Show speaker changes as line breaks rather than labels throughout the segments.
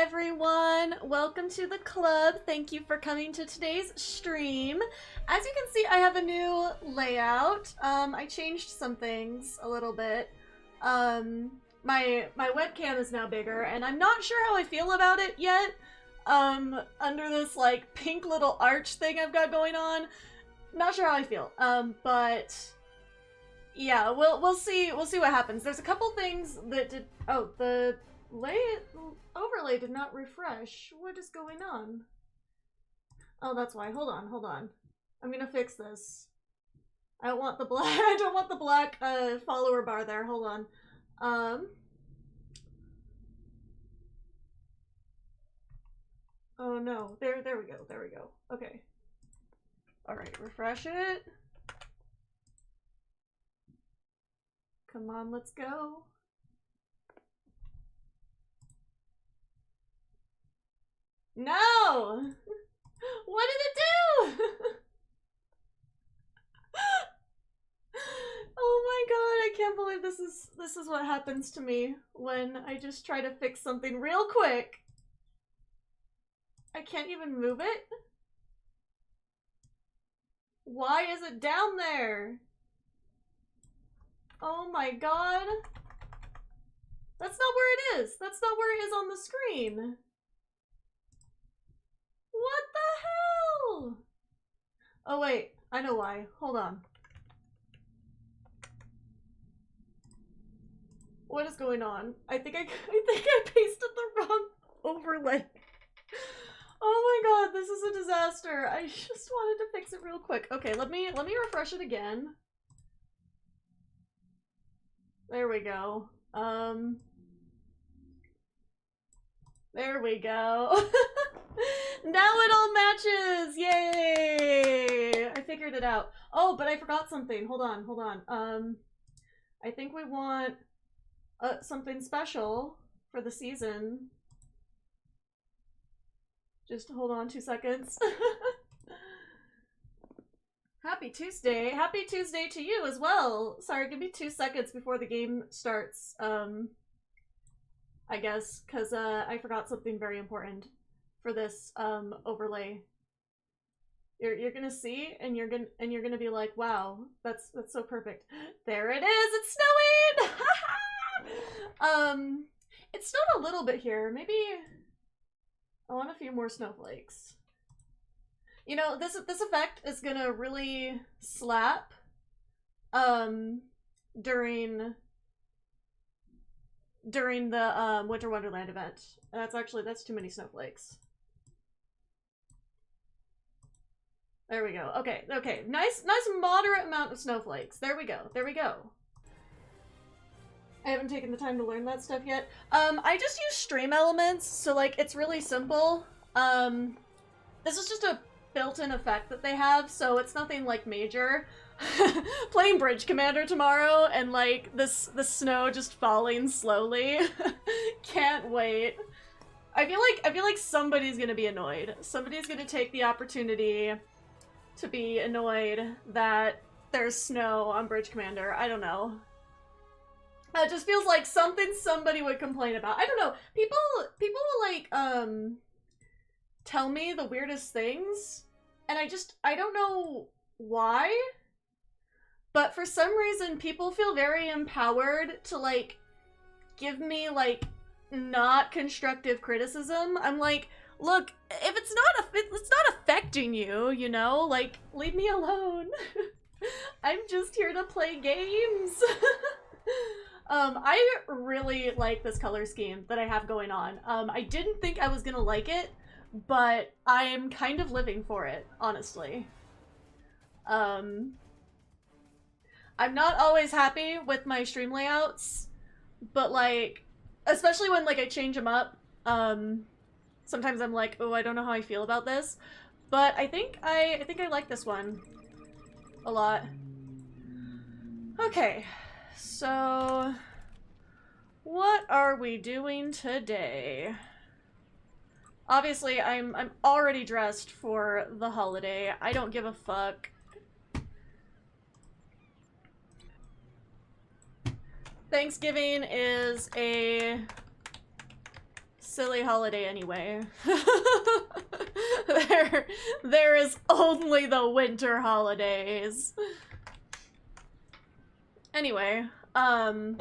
everyone! Welcome to the club. Thank you for coming to today's stream. As you can see, I have a new layout. I changed some things a little bit. My webcam is now bigger, and I'm not sure how I feel about it yet. Under this like pink little arch thing I've got going on, not sure how I feel. But yeah, we'll see what happens. There's a couple things that did. Oh, the overlay did not refresh. What is going on? Oh, that's why. Hold on. I'm gonna fix this. I don't want the black. I don't want the black follower bar there. Hold on. Oh no. There we go. There we go. Okay. All right. Refresh it. Come on. Let's go. No! What did it do? Oh my god, I can't believe this is what happens to me when I just try to fix something real quick. I can't even move it? Why is it down there? Oh my god. That's not where it is. That's not where it is on the screen. What the hell? Oh wait, I know why. Hold on. What is going on? I think I pasted the wrong overlay. Oh my god, this is a disaster. I just wanted to fix it real quick. Okay, let me refresh it again. There we go. There we go. Now it all matches! Yay! I figured it out. Oh, but I forgot something. Hold on. I think we want something special for the season. Just hold on 2 seconds. Happy Tuesday. Happy Tuesday to you as well. Sorry, give me 2 seconds before the game starts. I guess, because I forgot something very important for this overlay. You're gonna see, and you're gonna be like, wow, that's so perfect. There it is. It's snowing. It snowed a little bit here. Maybe I want a few more snowflakes. You know, this effect is gonna really slap during the Winter Wonderland event. That's too many snowflakes. There we go. Okay. Nice moderate amount of snowflakes. There we go. I haven't taken the time to learn that stuff yet. I just use stream elements, so like it's really simple. This is just a built-in effect that they have, so it's nothing like major. Playing Bridge Commander tomorrow and like the snow just falling slowly. Can't wait. I feel like somebody's gonna be annoyed. Somebody's gonna take the opportunity to be annoyed that there's snow on Bridge Commander. I don't know. It just feels like something somebody would complain about. I don't know. People will like tell me the weirdest things, and I don't know why. But for some reason, people feel very empowered to, like, give me, like, not constructive criticism. I'm like, look, if it's not affecting you, you know? Like, leave me alone. I'm just here to play games. I really like this color scheme that I have going on. I didn't think I was gonna like it, but I'm kind of living for it, honestly. I'm not always happy with my stream layouts, but like, especially when like I change them up, sometimes I'm like, oh, I don't know how I feel about this, but I think I like this one a lot. Okay, so what are we doing today? Obviously, I'm already dressed for the holiday. I don't give a fuck. Thanksgiving is a silly holiday anyway. There is only the winter holidays. Anyway, I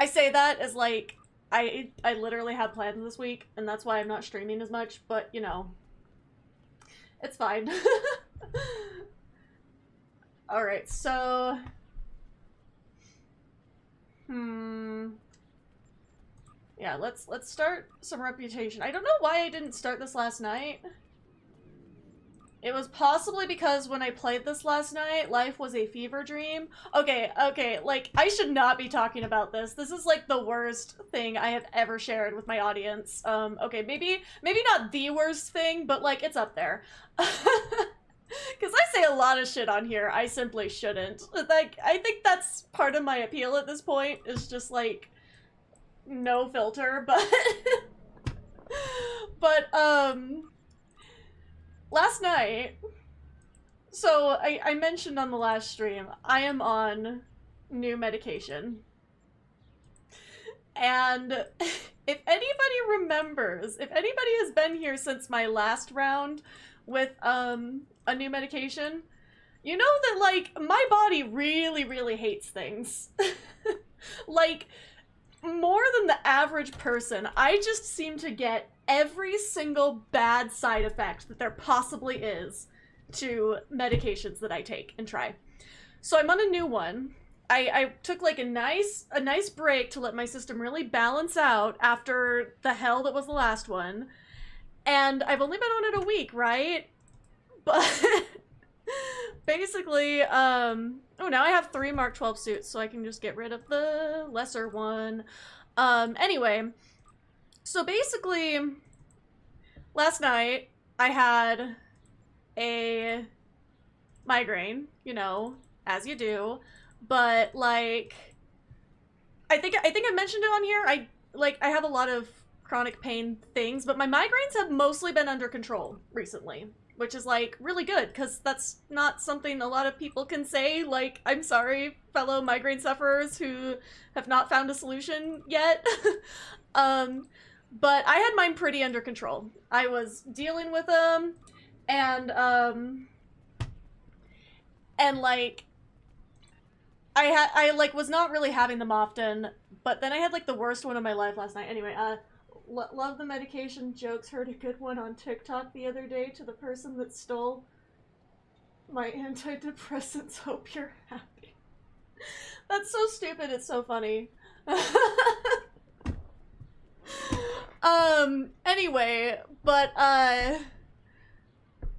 say that as like, I literally have plans this week, and that's why I'm not streaming as much, but you know, it's fine. Alright, so... Yeah, let's start some reputation. I don't know why I didn't start this last night. It was possibly because when I played this last night, life was a fever dream. Okay, like, I should not be talking about this. This is, like, the worst thing I have ever shared with my audience. Okay, maybe not the worst thing, but, like, it's up there. Because I say a lot of shit on here I simply shouldn't. Like, I think that's part of my appeal at this point, is just, like, no filter, but... but, last night, so I mentioned on the last stream, I am on new medication. And if anybody remembers, if anybody has been here since my last round with a new medication, you know that, like, my body really, really hates things. Like, more than the average person, I just seem to get every single bad side effect that there possibly is to medications that I take and try. So I'm on a new one. I took like a nice break to let my system really balance out after the hell that was the last one. And I've only been on it a week, right? But basically, oh, now I have 3 Mark 12 suits, so I can just get rid of the lesser one. Anyway, so basically, last night I had a migraine, you know, as you do, but like, I think I mentioned it on here. I have a lot of chronic pain things, but my migraines have mostly been under control recently, which is like really good, because that's not something a lot of people can say. Like, I'm sorry, fellow migraine sufferers who have not found a solution yet. But I had mine pretty under control. I was dealing with them, and like, I like was not really having them often, but then I had like the worst one of my life last night. Anyway, love the medication jokes. Heard a good one on TikTok the other day to the person that stole my antidepressants. Hope you're happy. That's so stupid, it's so funny. Anyway, but,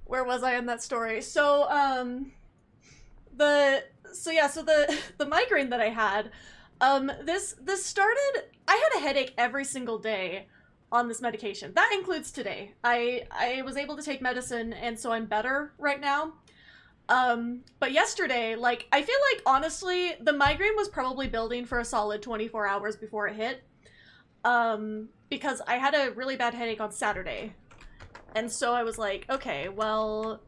where was I in that story? So, the migraine that I had, this started, I had a headache every single day on this medication. That includes today. I was able to take medicine, and so I'm better right now. But yesterday, like, I feel like, honestly, the migraine was probably building for a solid 24 hours before it hit. Because I had a really bad headache on Saturday. And so I was like, okay, well,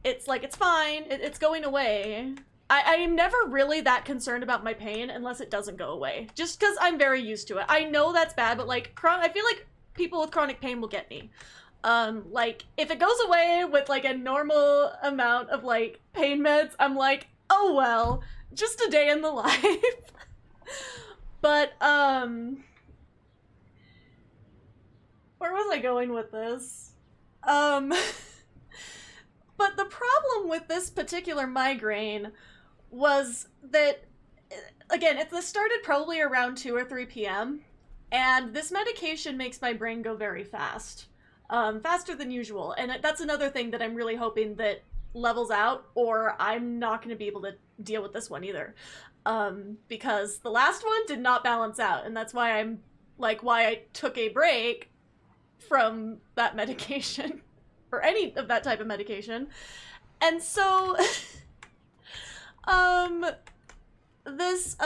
it's like, it's fine, it's going away. I'm never really that concerned about my pain unless it doesn't go away. Just because I'm very used to it. I know that's bad, but like, I feel like people with chronic pain will get me. Like, if it goes away with like a normal amount of like pain meds, I'm like, oh well, just a day in the life. But, where was I going with this? But the problem with this particular migraine was that, again, this started probably around 2 or 3 p.m., and this medication makes my brain go very fast. Faster than usual, and that's another thing that I'm really hoping that levels out, or I'm not going to be able to deal with this one either. Because the last one did not balance out, and that's why why I took a break from that medication, or any of that type of medication. And so, this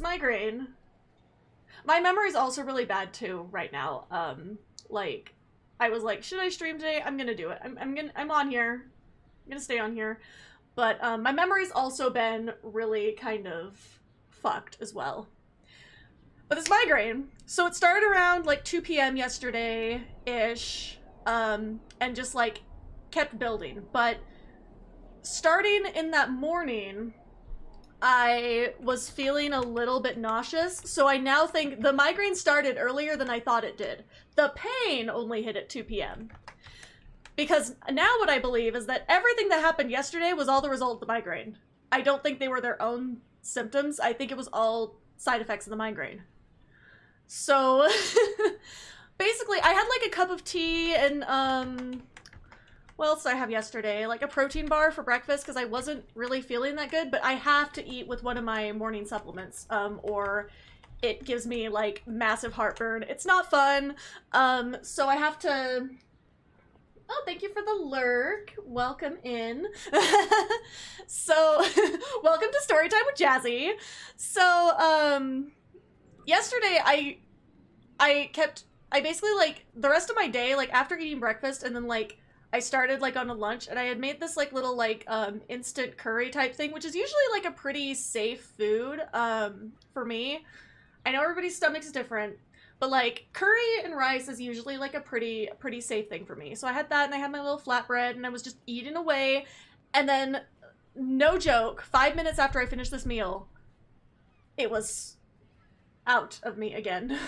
migraine, my memory's also really bad too right now. Like, I was like, should I stream today? I'm gonna do it. I'm on here. I'm gonna stay on here. But, my memory's also been really kind of fucked as well. But this migraine, so it started around like 2 p.m. yesterday-ish, and just like kept building. But starting in that morning, I was feeling a little bit nauseous, so I now think the migraine started earlier than I thought it did. The pain only hit at 2 p.m. Because now what I believe is that everything that happened yesterday was all the result of the migraine. I don't think they were their own symptoms. I think it was all side effects of the migraine. So, basically, I had like a cup of tea and, what else did I have yesterday? Like a protein bar for breakfast because I wasn't really feeling that good, but I have to eat with one of my morning supplements, or it gives me like massive heartburn. It's not fun. So I have to... Oh, thank you for the lurk. Welcome in. So, welcome to Storytime with Jazi. So, yesterday I basically like the rest of my day, like after eating breakfast and then like I started like on a lunch and I had made this like little like instant curry type thing, which is usually like a pretty safe food for me. I know everybody's stomach is different, but like curry and rice is usually like a pretty safe thing for me. So I had that and I had my little flatbread and I was just eating away. And then, no joke, 5 minutes after I finished this meal, it was out of me again.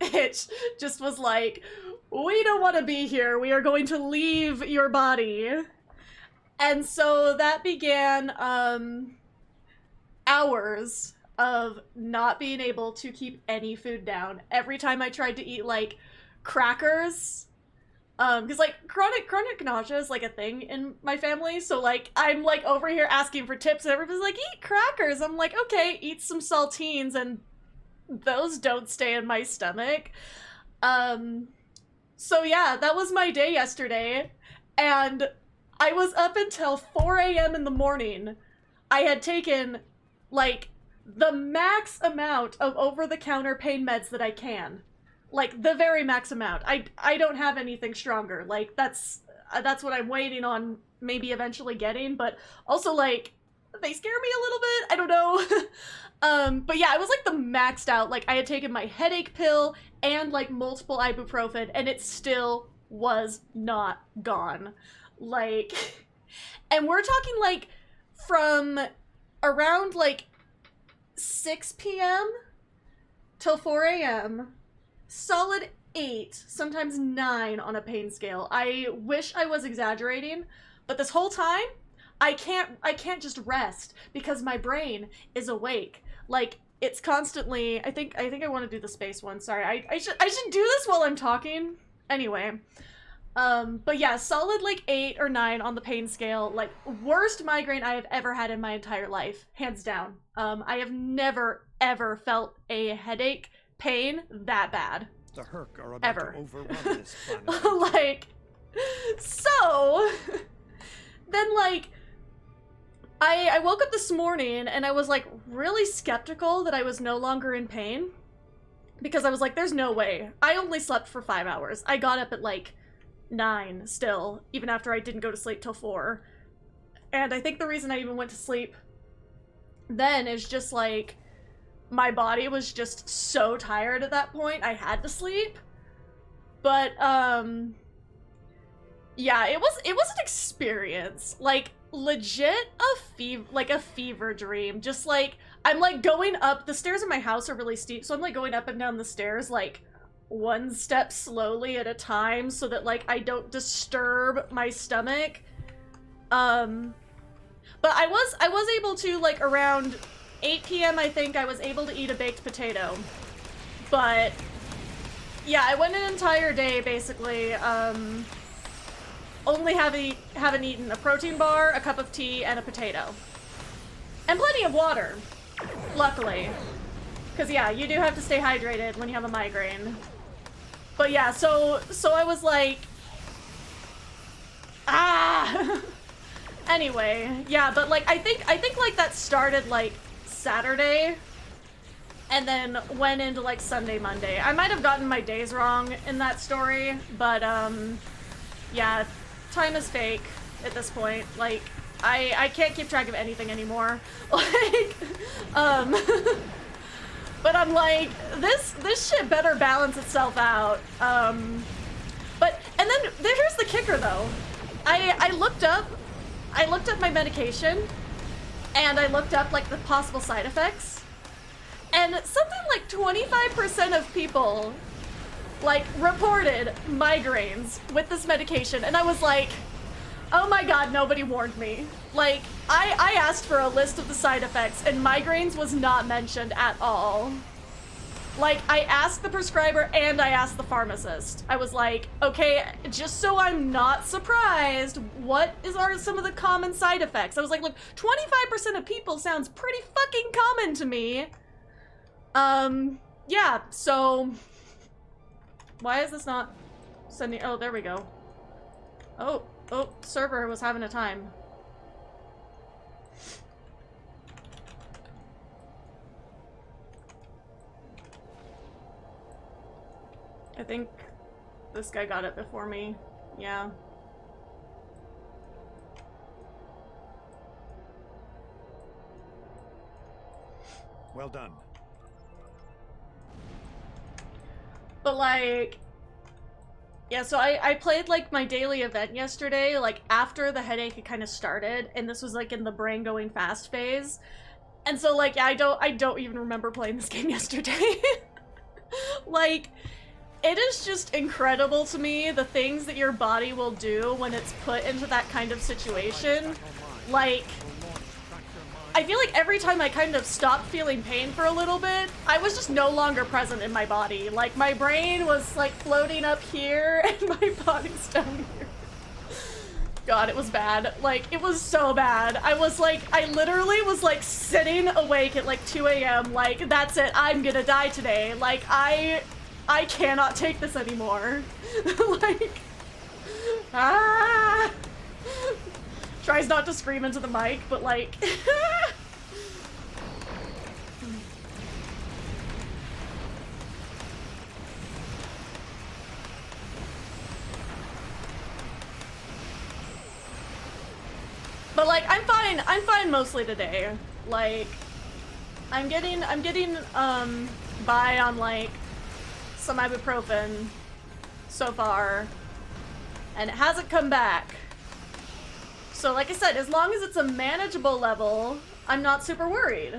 It just was like, we don't want to be here. We are going to leave your body. And so that began hours of not being able to keep any food down. Every time I tried to eat like crackers, because like chronic nausea is like a thing in my family, so like I'm like over here asking for tips and everybody's like, eat crackers. I'm like, okay, eat some saltines, and those don't stay in my stomach. So yeah, that was my day yesterday, and I was up until 4 a.m. in the morning. I had taken like the max amount of over-the-counter pain meds that I can. Like, the very max amount. I don't have anything stronger. Like, that's what I'm waiting on maybe eventually getting, but also, like, they scare me a little bit. I don't know. But yeah, I was, like, the maxed out. Like, I had taken my headache pill and, like, multiple ibuprofen, and it still was not gone. Like, and we're talking, like, from around, like, 6 p.m. till 4 a.m. Solid 8, sometimes 9 on a pain scale. I wish I was exaggerating, but this whole time, I can't just rest because my brain is awake. Like, it's constantly, I think I want to do the space one. Sorry, I should do this while I'm talking. Anyway. But yeah, solid like 8 or 9 on the pain scale. Like, worst migraine I have ever had in my entire life. Hands down. I have never, ever felt a headache pain that bad.
The Herc are about
ever.
to overrun this planet.
Like, so, then like, I woke up this morning and I was like really skeptical that I was no longer in pain. Because I was like, there's no way. I only slept for 5 hours. I got up at like 9 still, even after I didn't go to sleep till 4. And I think the reason I even went to sleep then is just like, my body was just so tired at that point, I had to sleep. But, yeah, it was an experience. Like, legit a fever dream. Just like, I'm like going up, the stairs in my house are really steep, so I'm like going up and down the stairs like one step slowly at a time so that like I don't disturb my stomach. But I was able to, like, around 8 p.m. I think I was able to eat a baked potato. But yeah, I went an entire day basically only having eaten a protein bar, a cup of tea, and a potato. And plenty of water, luckily. Because yeah, you do have to stay hydrated when you have a migraine. But yeah, so I was like, ah. Anyway, yeah, but like I think like that started like Saturday and then went into like Sunday, Monday. I might have gotten my days wrong in that story, but yeah, time is fake at this point. Like I can't keep track of anything anymore. Like But I'm like, this shit better balance itself out. But, and then here's the kicker though. I looked up my medication, and I looked up like the possible side effects, and something like 25% of people like reported migraines with this medication, and I was like, oh my god, nobody warned me. Like, I asked for a list of the side effects, and migraines was not mentioned at all. Like, I asked the prescriber and I asked the pharmacist. I was like, okay, just so I'm not surprised, what are some of the common side effects? I was like, look, 25% of people sounds pretty fucking common to me. Yeah, so... Why is this not sending... Oh, there we go. Oh, server was having a time. I think this guy got it before me. Yeah.
Well done.
But like, yeah, so I played like my daily event yesterday, like after the headache had kind of started, and this was like in the brain going fast phase. And so like, yeah, I don't even remember playing this game yesterday. Like, it is just incredible to me the things that your body will do when it's put into that kind of situation. Like, I feel like every time I kind of stopped feeling pain for a little bit, I was just no longer present in my body. Like, my brain was like floating up here and my body's down here. God, it was bad. Like, it was so bad. I literally was like sitting awake at like 2 a.m. like, that's it, I'm gonna die today. Like, I cannot take this anymore. Like, ah! Tries not to scream into the mic, but like... But like, I'm fine mostly today. Like, I'm getting by on like some ibuprofen so far, and it hasn't come back. So like I said, as long as it's a manageable level, I'm not super worried.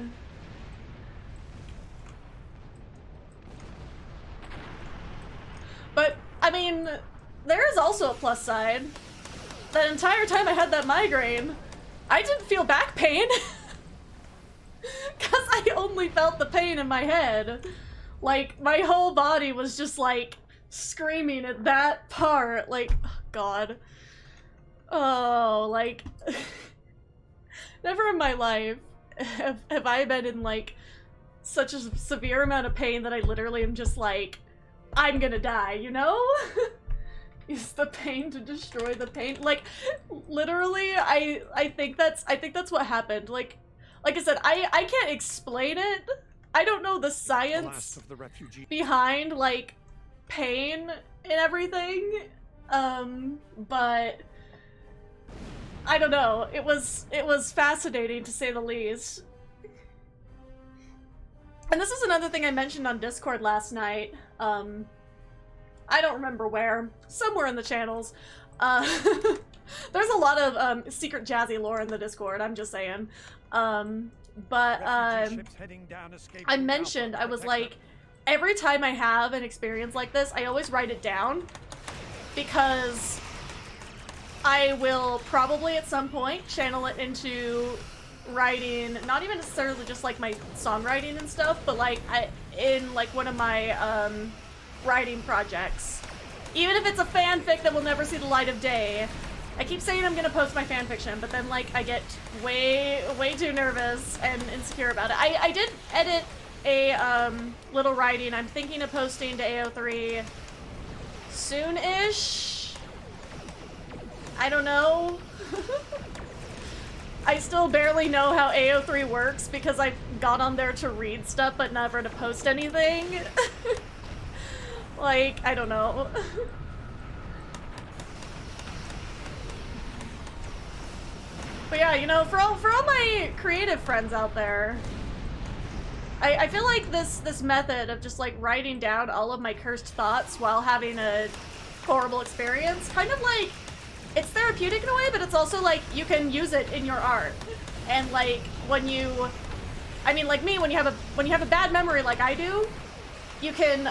But, I mean, there is also a plus side. That entire time I had that migraine, I didn't feel back pain. Because I only felt the pain in my head. Like, my whole body was just like screaming at that part. Like, oh God. Oh, like, never in my life have I been in like such a severe amount of pain that I literally am just like, I'm gonna die, you know? Is the pain to destroy the pain? Like, literally, I think that's what happened. Like I said, I can't explain it. I don't know the science behind like pain and everything. But I don't know. It was fascinating to say the least. And this is another thing I mentioned on Discord last night. I don't remember where. Somewhere in the channels. There's a lot of secret Jazi lore in the Discord, I'm just saying. But I mentioned, I was like, every time I have an experience like this, I always write it down. Because I will probably at some point channel it into writing, not even necessarily just like my songwriting and stuff, but like in like one of my writing projects. Even if it's a fanfic that will never see the light of day. I keep saying I'm gonna post my fanfiction, but then like I get way too nervous and insecure about it. I did edit a little writing. I'm thinking of posting to AO3 soon-ish. I don't know. I still barely know how AO3 works because I've got on there to read stuff but never to post anything. Like, I don't know. But yeah, you know, for all my creative friends out there, I feel like this method of just like writing down all of my cursed thoughts while having a horrible experience, kind of like, it's therapeutic in a way, but it's also like you can use it in your art. And like when you, I mean, like me, when you have a bad memory like I do, you can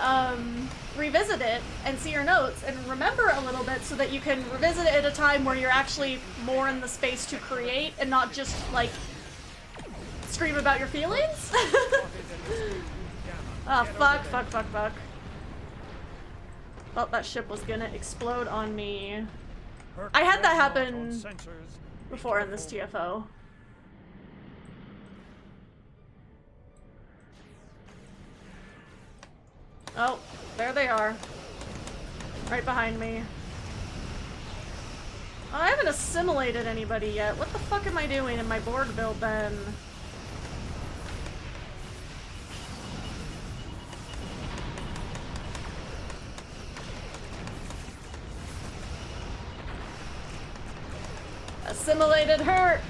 revisit it and see your notes and remember a little bit so that you can revisit it at a time where you're actually more in the space to create and not just like scream about your feelings. Oh, fuck. Thought that ship was gonna explode on me. I had that happen before in this TFO. Oh, there they are. Right behind me. Oh, I haven't assimilated anybody yet. What the fuck am I doing in my Borg build then? Assimilated Herc!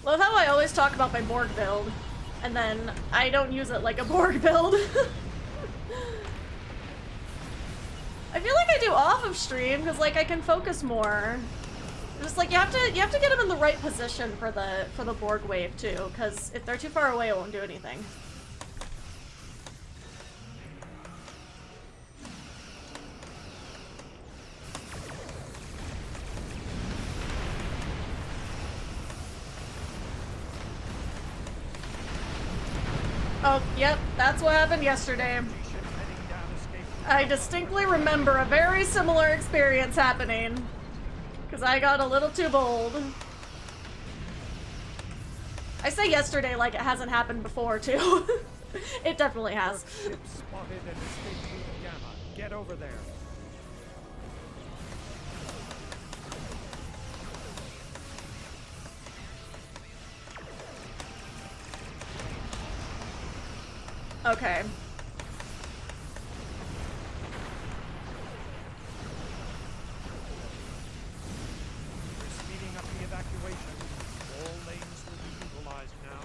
Love how I always talk about my Borg build, and then I don't use it like a Borg build. I feel like I do off of stream because like I can focus more. Just like you have to get them in the right position for the Borg wave too, because if they're too far away, it won't do anything. Oh, yep, that's what happened yesterday. I distinctly remember a very similar experience happening, because I got a little too bold. I say yesterday like it hasn't happened before, too. It definitely has.
Spotted and escaped through the gamma. Get over there.
Okay.
We're speeding up the evacuation. All lanes will be utilized now.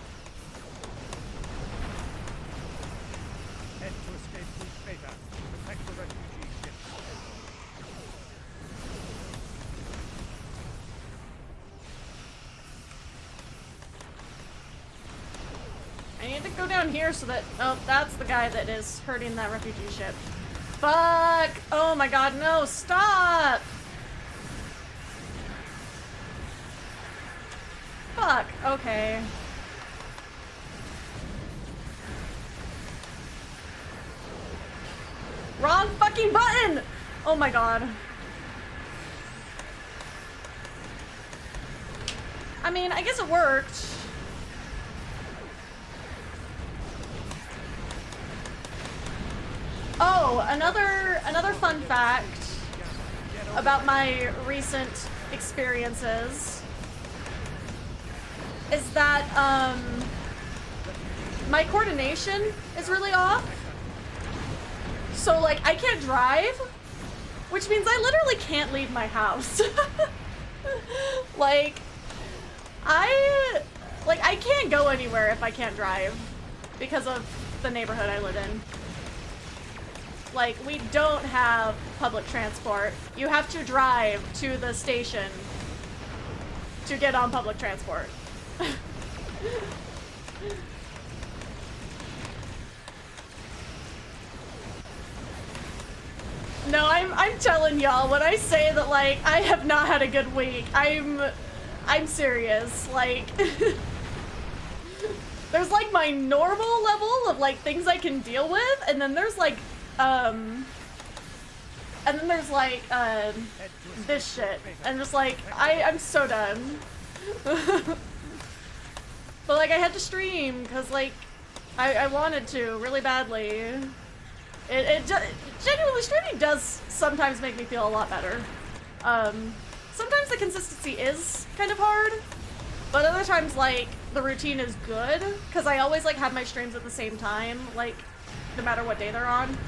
Head to escape route Beta. Protect the refugee ship.
I need to go down here so that... Oh, that's the guy that is hurting that refugee ship. Fuck! Oh my god, no! Stop! Fuck, okay. Wrong fucking button! Oh my god. I mean, I guess it worked. Oh, another fun fact about my recent experiences is that my coordination is really off. So like I can't drive, which means I literally can't leave my house. like I can't go anywhere if I can't drive because of the neighborhood I live in. Like, we don't have public transport. You have to drive to the station to get on public transport. No, I'm telling y'all, when I say that, like, I have not had a good week, I'm serious. Like, there's, like, my normal level of, like, things I can deal with, and then there's, like, and then there's like this shit, and just like I'm so done. But like I had to stream because like I wanted to really badly. It genuinely, streaming does sometimes make me feel a lot better. Sometimes the consistency is kind of hard, but other times like the routine is good because I always like have my streams at the same time, like no matter what day they're on.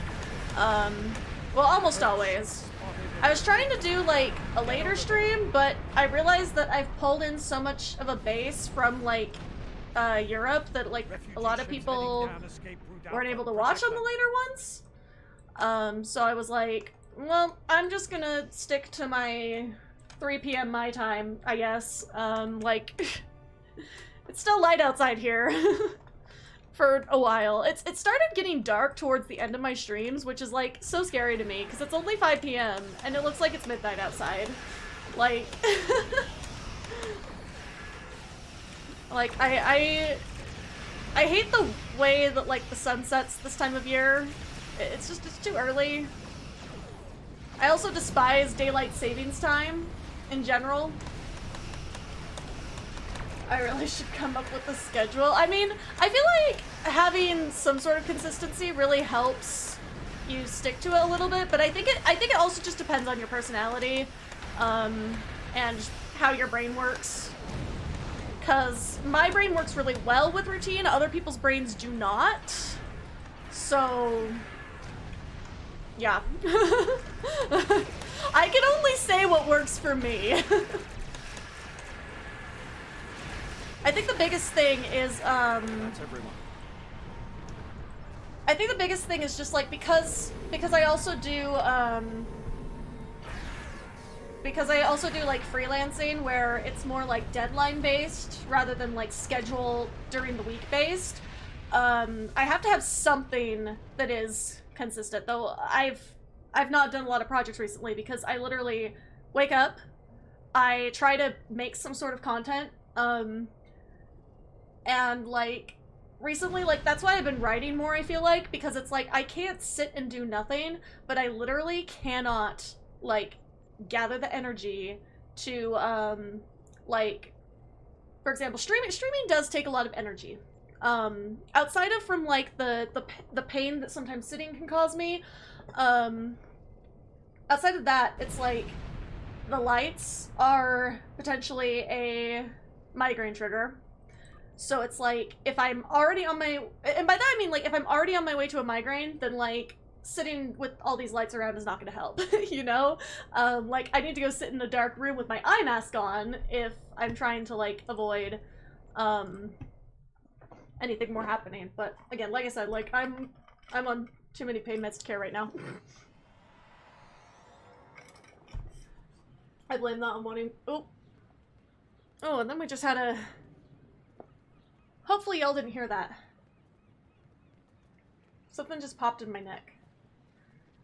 Well, almost always. I was trying to do like a later stream, but I realized that I've pulled in so much of a base from like Europe that like a lot of people weren't able to watch on the later ones. So I was like, well, I'm just gonna stick to my 3 p.m. my time, I guess. Like, it's still light outside here for a while. It started getting dark towards the end of my streams, which is like so scary to me because it's only 5 p.m. and it looks like it's midnight outside. Like, like I hate the way that like the sun sets this time of year. It's too early. I also despise daylight savings time in general. I really should come up with a schedule. I mean, I feel like having some sort of consistency really helps you stick to it a little bit, but I think it also just depends on your personality, and how your brain works. Cause my brain works really well with routine, other people's brains do not. So yeah. I can only say what works for me. I think the biggest thing is,
That's everyone.
I think the biggest thing is just like, because I also do, like freelancing where it's more like deadline based rather than like schedule during the week based. I have to have something that is consistent, though I've not done a lot of projects recently because I literally wake up, I try to make some sort of content, and like recently, like that's why I've been writing more, I feel like, because it's like I can't sit and do nothing, but I literally cannot like gather the energy to like, for example, streaming does take a lot of energy. Outside of from like the pain that sometimes sitting can cause me, outside of that, it's like the lights are potentially a migraine trigger. So it's like if I'm already on my, and by that I mean like if I'm already on my way to a migraine, then like sitting with all these lights around is not gonna help, you know? Like I need to go sit in a dark room with my eye mask on if I'm trying to like avoid anything more happening. But again, like I said, like I'm on too many pain meds to care right now. I blame that on wanting. Oh, and then we just had a. Hopefully y'all didn't hear that. Something just popped in my neck.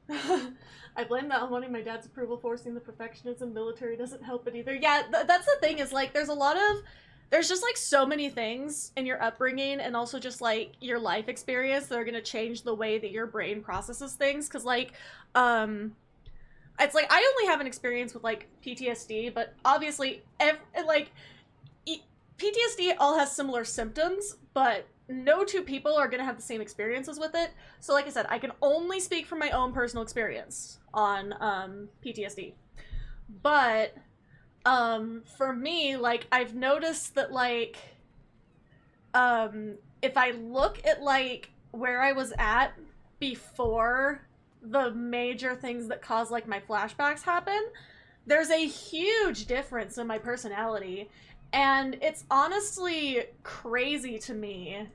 I blame that on wanting my dad's approval, forcing the perfectionism. Military doesn't help it either. Yeah, that's the thing, is like there's just like so many things in your upbringing and also just like your life experience that are gonna change the way that your brain processes things. Cause like, it's like I only have an experience with like PTSD, but obviously PTSD all has similar symptoms, but no two people are gonna have the same experiences with it. So like I said, I can only speak from my own personal experience on PTSD. But for me, like I've noticed that like if I look at like where I was at before the major things that cause like my flashbacks happen, there's a huge difference in my personality. And it's honestly crazy to me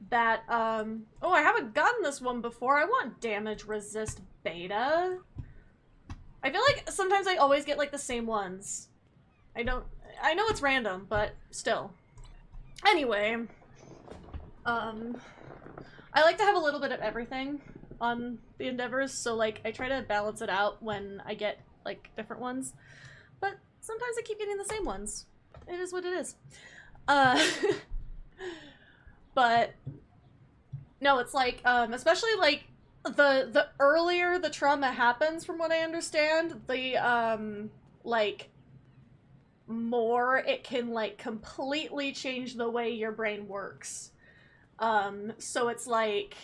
that, oh, I haven't gotten this one before. I want damage resist beta. I feel like sometimes I always get like the same ones. I know it's random, but still. Anyway, I like to have a little bit of everything on the endeavors, so like I try to balance it out when I get like different ones. But sometimes I keep getting the same ones. It is what it is. But no, it's like especially like the earlier the trauma happens, from what I understand, the like more it can like completely change the way your brain works. So it's like,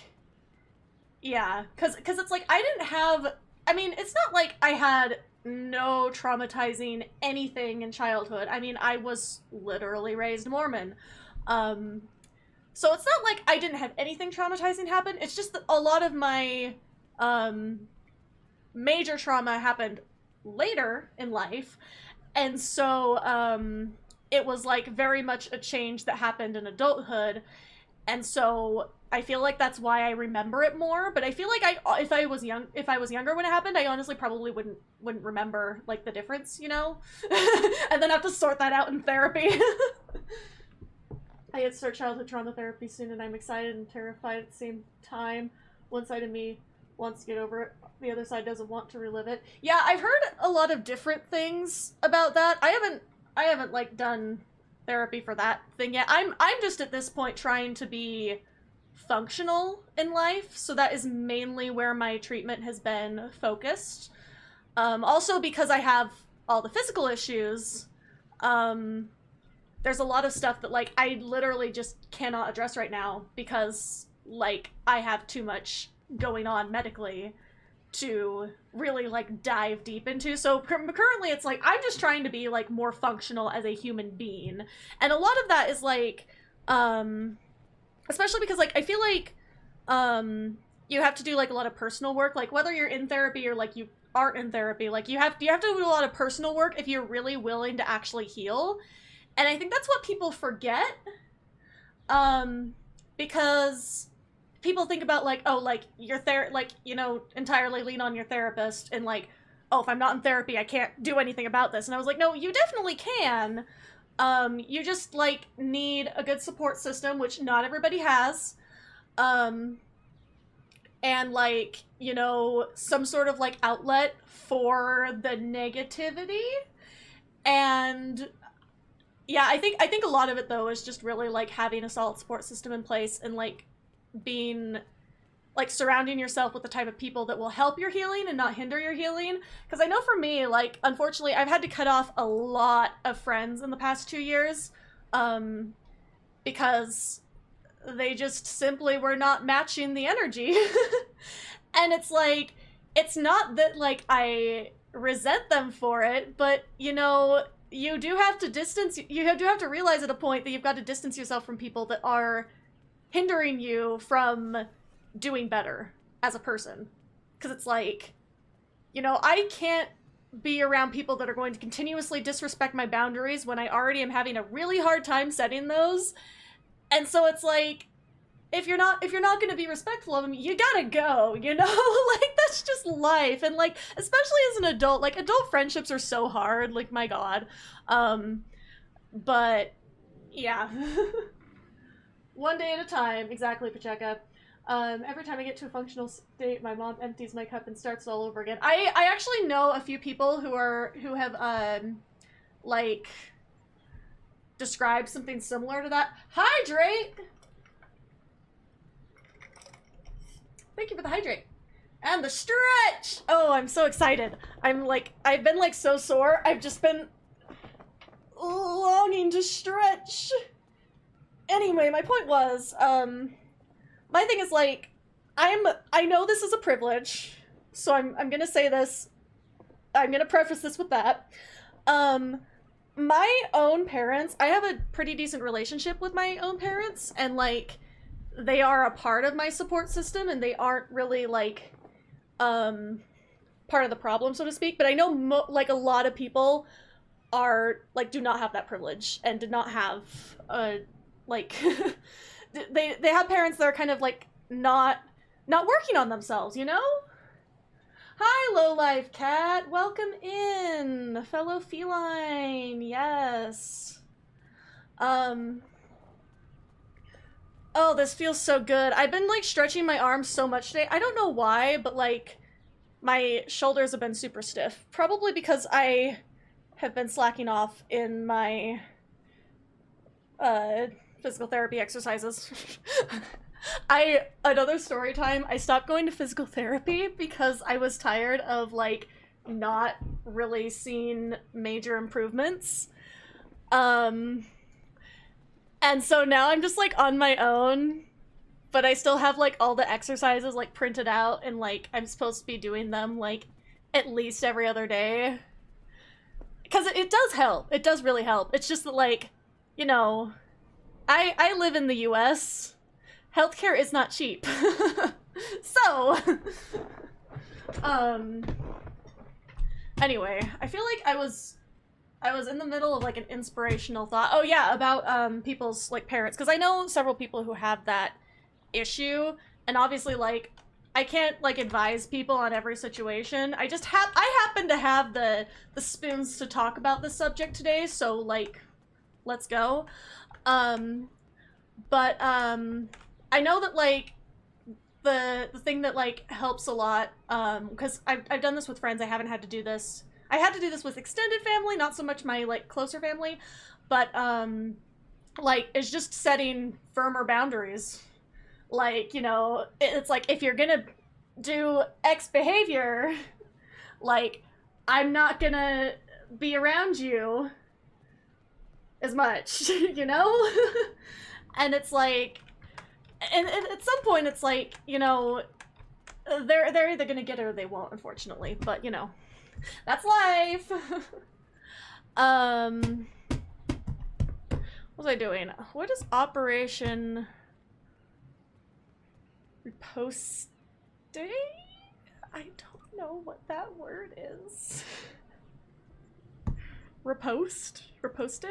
yeah, cause it's like I didn't have, I mean, it's not like I had no traumatizing anything in childhood. I mean, I was literally raised Mormon. So it's not like I didn't have anything traumatizing happen. It's just that a lot of my major trauma happened later in life. And so it was like very much a change that happened in adulthood. And so I feel like that's why I remember it more. But I feel like if I was younger when it happened, I honestly probably wouldn't remember like the difference, you know? And then have to sort that out in therapy. I get to start childhood trauma therapy soon, and I'm excited and terrified at the same time. One side of me wants to get over it, the other side doesn't want to relive it. Yeah, I've heard a lot of different things about that. I haven't like done therapy for that thing yet. I'm just at this point trying to be functional in life, so that is mainly where my treatment has been focused. Also because I have all the physical issues, there's a lot of stuff that like I literally just cannot address right now because like I have too much going on medically to really like dive deep into. So currently it's like I'm just trying to be like more functional as a human being, and a lot of that is like especially because like I feel like you have to do like a lot of personal work, like whether you're in therapy or like you aren't in therapy, like you have to do a lot of personal work if you're really willing to actually heal. And I think that's what people forget, because people think about like, oh, like your like, you know, entirely lean on your therapist, and like, oh, if I'm not in therapy, I can't do anything about this. And I was like, no, you definitely can. You just like need a good support system, which not everybody has. And like, you know, some sort of like outlet for the negativity. And yeah, I think a lot of it though is just really like having a solid support system in place, and like being like surrounding yourself with the type of people that will help your healing and not hinder your healing. Because I know for me, like unfortunately I've had to cut off a lot of friends in the past 2 years, because they just simply were not matching the energy. And it's like, it's not that like I resent them for it, but you know, you do have to realize at a point that you've got to distance yourself from people that are hindering you from doing better as a person. Because it's like, you know, I can't be around people that are going to continuously disrespect my boundaries when I already am having a really hard time setting those. And so it's like, if you're not going to be respectful of them, you gotta go, you know? Like, that's just life. And like, especially as an adult, like adult friendships are so hard, like my god. But yeah. One day at a time, exactly, Pacheca. Every time I get to a functional state, my mom empties my cup and starts it all over again. I actually know a few people who have like described something similar to that. Hydrate! Thank you for the hydrate. And the stretch! Oh, I'm so excited. I've been like so sore. I've just been longing to stretch. Anyway, my point was, my thing is like, I know this is a privilege, so I'm gonna say this, I'm gonna preface this with that. My own parents, I have a pretty decent relationship with my own parents, and like, they are a part of my support system, and they aren't really like, part of the problem, so to speak. But I know like a lot of people are like, do not have that privilege, and did not have like they have parents that are kind of like not working on themselves, you know? Hi, Lowlife Cat, welcome in, fellow feline. Yes. Oh, this feels so good. I've been like stretching my arms so much today. I don't know why, but like my shoulders have been super stiff. Probably because I have been slacking off in my physical therapy exercises. Another story time, I stopped going to physical therapy because I was tired of like not really seeing major improvements. And so now I'm just like on my own, but I still have like all the exercises like printed out, and like I'm supposed to be doing them like at least every other day. Because it does help. It does really help. It's just that like, you know, I live in the US. Healthcare is not cheap. So, Anyway, I feel like I was in the middle of like an inspirational thought. Oh yeah, about people's like parents, because I know several people who have that issue, and obviously like I can't like advise people on every situation. I happen to have the spoons to talk about this subject today, so like let's go. But I know that like the thing that like helps a lot, because I've done this with friends. I haven't had to do this. I had to do this with extended family, not so much my like closer family, but like it's just setting firmer boundaries. Like, you know, it's like if you're gonna do X behavior, like I'm not gonna be around you as much, you know? And it's like, and at some point it's like, you know, they're either gonna get it or they won't, unfortunately, but you know, that's life. What was I doing? What is Operation Riposte? I don't know what that word is. Riposte? Riposte?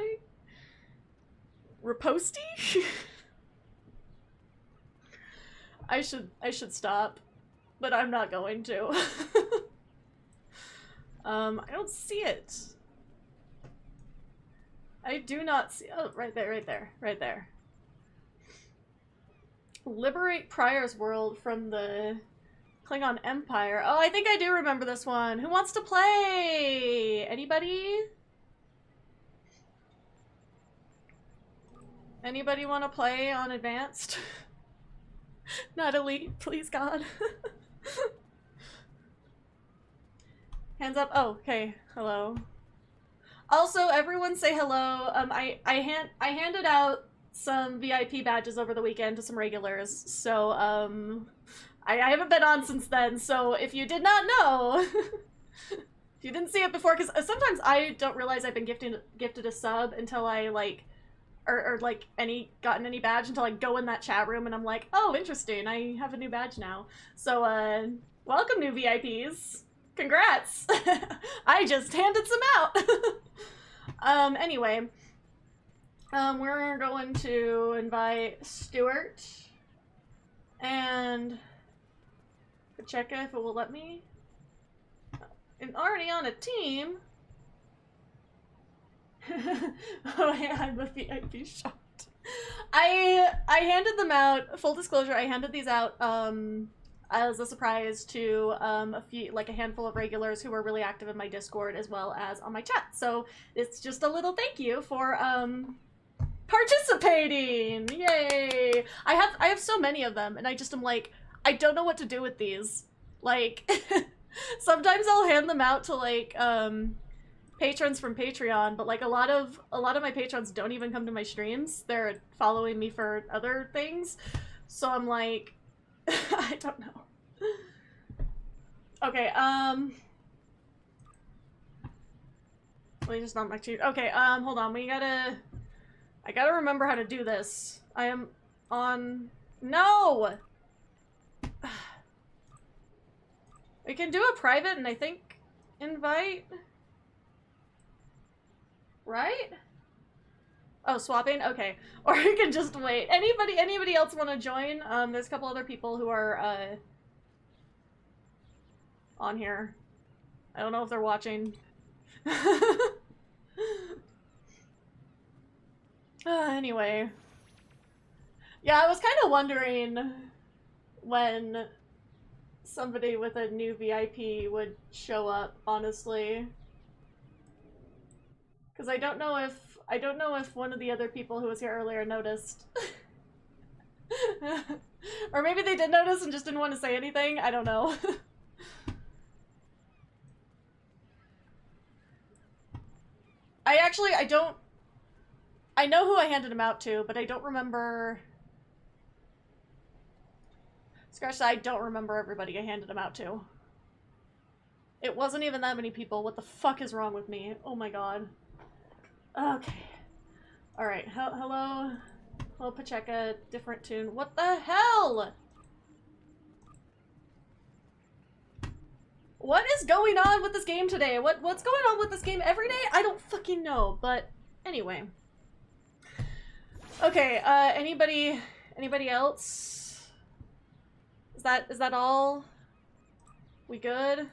Riposty? I should stop, but I'm not going to. I don't see it. I do not see. Oh, right there, right there, right there. Liberate Prior's world from the Klingon Empire. Oh, I think I do remember this one. Who wants to play? Anybody? Anybody want to play on advanced? Not elite, please God. Hands up. Oh, okay. Hello. Also, everyone say hello. I handed out some VIP badges over the weekend to some regulars, so I haven't been on since then. So if you did not know, if you didn't see it before, because sometimes I don't realize I've been gifted a sub until I like. Or like gotten any badge until I go in that chat room and I'm like, oh, interesting, I have a new badge now. So welcome new VIPs. Congrats. I just handed some out. Anyway, we're going to invite Stuart and Pacheka if it will let me. I'm already on a team. Oh yeah, I'm a VIP shot. I handed them out, full disclosure, I handed these out as a surprise to a handful of regulars who were really active in my Discord as well as on my chat. So it's just a little thank you for participating. Yay! I have so many of them and I just am like, I don't know what to do with these. Like sometimes I'll hand them out to like patrons from Patreon, but like a lot of my patrons don't even come to my streams. They're following me for other things. So I'm like I don't know. Okay, let me just not my cheat. Okay, hold on. I gotta remember how to do this. I am on no. We can do a private and I think invite. Right? Oh, swapping? Okay. Or you can just wait. Anybody else want to join? There's a couple other people who are, on here. I don't know if they're watching. Anyway. Yeah, I was kind of wondering when somebody with a new VIP would show up, honestly. Because I don't know if one of the other people who was here earlier noticed. Or maybe they did notice and just didn't want to say anything. I don't know. I know who I handed them out to, but I don't remember. Scratch that, I don't remember everybody I handed them out to. It wasn't even that many people. What the fuck is wrong with me? Oh my god. Okay. Alright, hello? Hello, Pacheka. Different tune. What the hell? What is going on with this game today? What's going on with this game every day? I don't fucking know, but anyway. Okay, anybody else? Is that all? We good?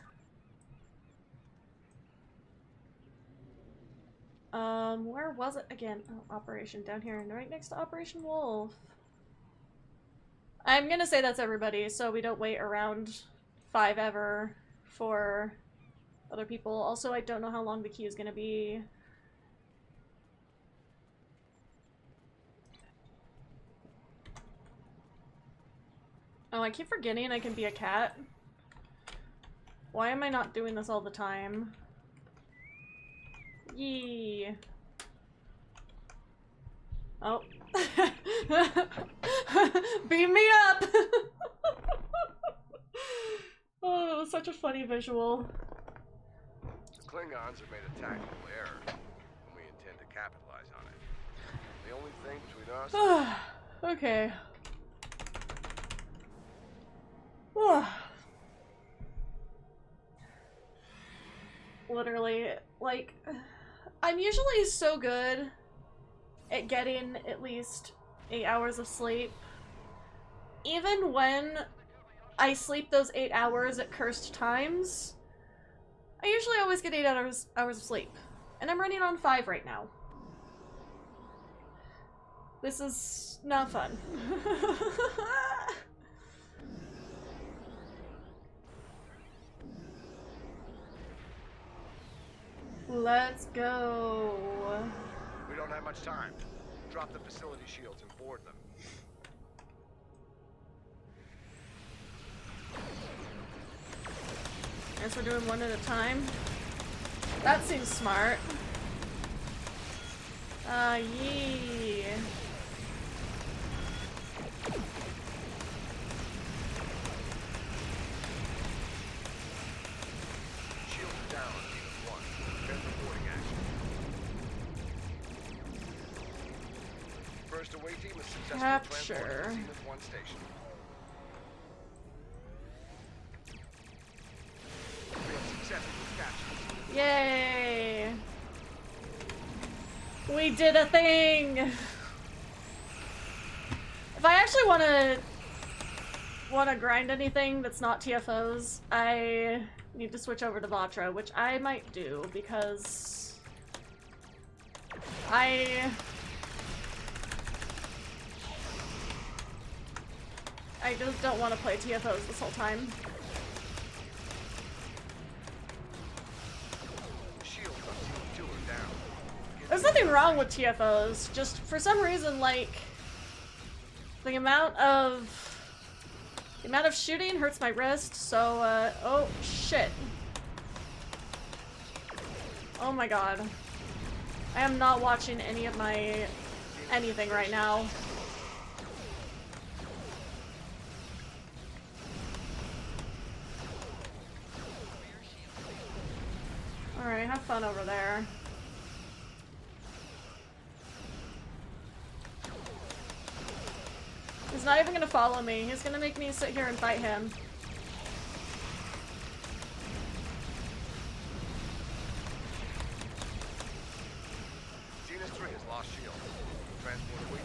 Where was it again? Oh, Operation down here, right next to Operation Wolf. I'm gonna say that's everybody, so we don't wait around 5 ever for other people. Also, I don't know how long the queue is gonna be. Oh, I keep forgetting I can be a cat. Why am I not doing this all the time? Yee. Oh. Beam me up! Oh, that was such a funny visual.
The Klingons have made a tactical error, and we intend to capitalize on it. The only thing between us...
Okay. Literally, like, I'm usually so good at getting at least 8 hours of sleep. Even when I sleep those 8 hours at cursed times, I usually always get 8 hours of sleep. And I'm running on 5 right now. This is not fun. Let's go.
We don't have much time. Drop the facility shields and board them.
Guess we're doing one at a time. That seems smart. Yee.
Shields are down. Unit 1. Prepare for boarding action. First away team is successfully
Capture.
transported to Unit 1 station. We have successfully captured.
Yay! We did a thing! If I actually wanna grind anything that's not TFOs, I need to switch over to Vatra, which I might do because I just don't want to play TFOs this whole time.
Shields on Team 2 are down.
There's nothing wrong with TFOs, just for some reason, like, the amount of shooting hurts my wrist, so, oh, shit. Oh my god. I am not watching any of my anything right now. Alright, have fun over there. He's not even gonna follow me. He's gonna make me sit here and fight him.
Zenith 3 has lost shield. Transport away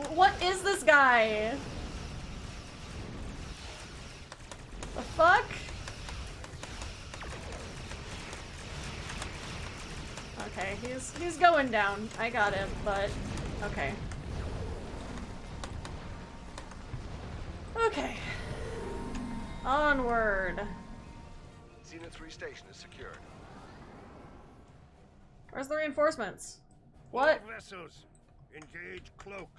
team.
What is this guy? The fuck? Okay, he's going down. I got him, but okay. Okay. Onward.
Zenith 3 station is secured.
Where's the reinforcements? What?
All vessels, engage cloak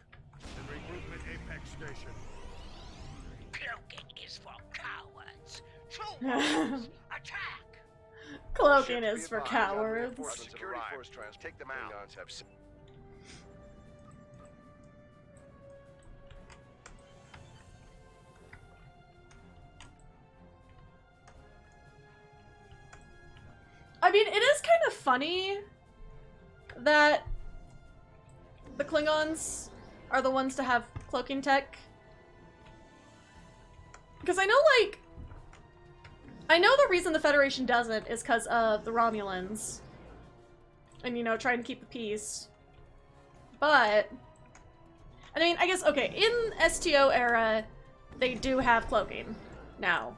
and regroupment Apex station.
Cloaking is for cowards. True warriors, attack!
Cloaking
Ships,
is
be
for
advised,
cowards.
reinforcements have Security force trans. Take them out. Klingons have
I mean, it is kind of funny that the Klingons are the ones to have cloaking tech. Because I know, like... I know the reason the Federation doesn't is because of the Romulans. And, you know, trying to keep the peace. But... I mean, I guess, okay, in STO era, they do have cloaking now.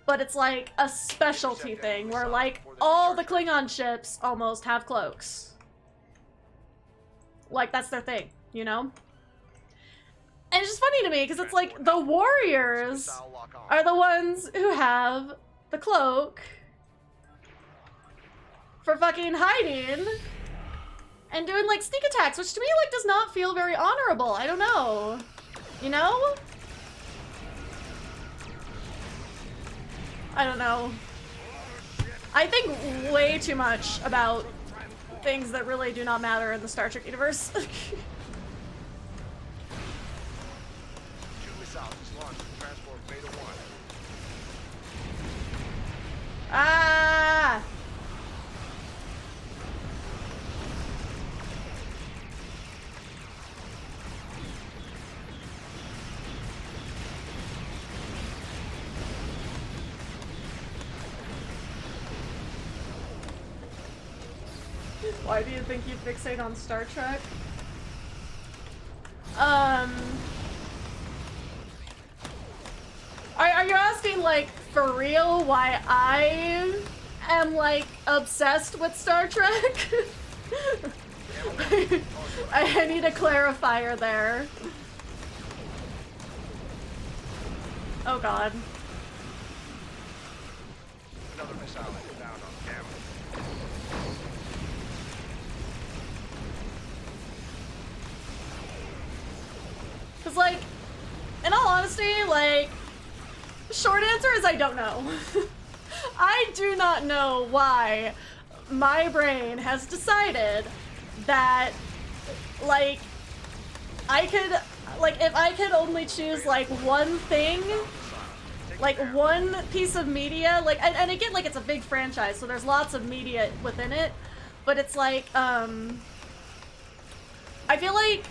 But it's like a specialty thing where, like, all the Klingon ships almost have cloaks. Like, that's their thing, you know? And it's just funny to me, because it's like, the warriors are the ones who have the cloak for fucking hiding and doing, like, sneak attacks, which to me, like, does not feel very honorable. I don't know. You know? I don't know. I think way too much about things that really do not matter in the Star Trek universe.
2 missiles is launched from transport Beta 1.
Ah! Why do you think you fixate on Star Trek? Are you asking, like, for real why I am, like, obsessed with Star Trek? I need a clarifier there. Oh god.
Another missile is down on camera.
Cause, like, in all honesty, like, short answer is I don't know. I do not know why my brain has decided that, like, I could, like, if I could only choose, like, one thing, like, one piece of media, like, and again, like, it's a big franchise, so there's lots of media within it, but it's like, I feel like,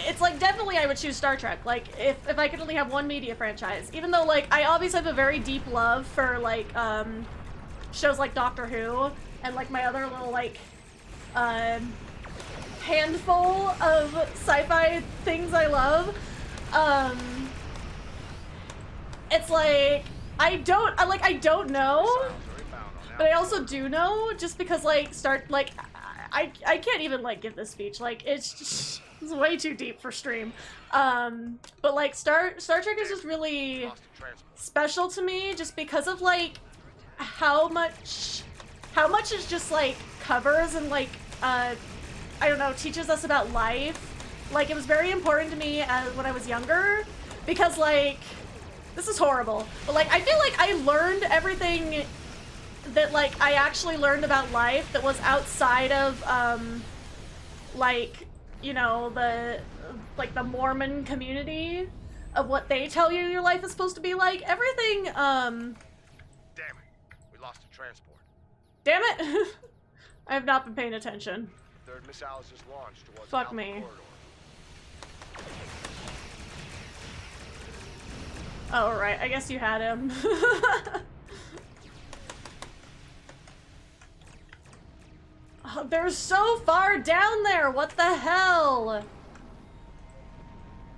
it's like, definitely I would choose Star Trek, like, if I could only have one media franchise, even though, like, I obviously have a very deep love for, like, shows like Doctor Who, and, like, my other little, like, handful of sci-fi things I love, it's like, I don't know, but I also do know, just because, like, I can't even, like, give this speech, like, it's just... It's way too deep for stream. But like Star Trek is just really special to me just because of like how much it just like covers and like I don't know, teaches us about life. Like it was very important to me when I was younger because like this is horrible. But like I feel like I learned everything that like I actually learned about life that was outside of like, you know, the Mormon community of what they tell you your life is supposed to be like. Everything,
Damn it. We lost a transport.
Damn it! I have not been paying attention.
Third missile is just launched towards
Fuck
the
me.
corridor.
Oh, right. I guess you had him. Oh, they're so far down there! What the hell?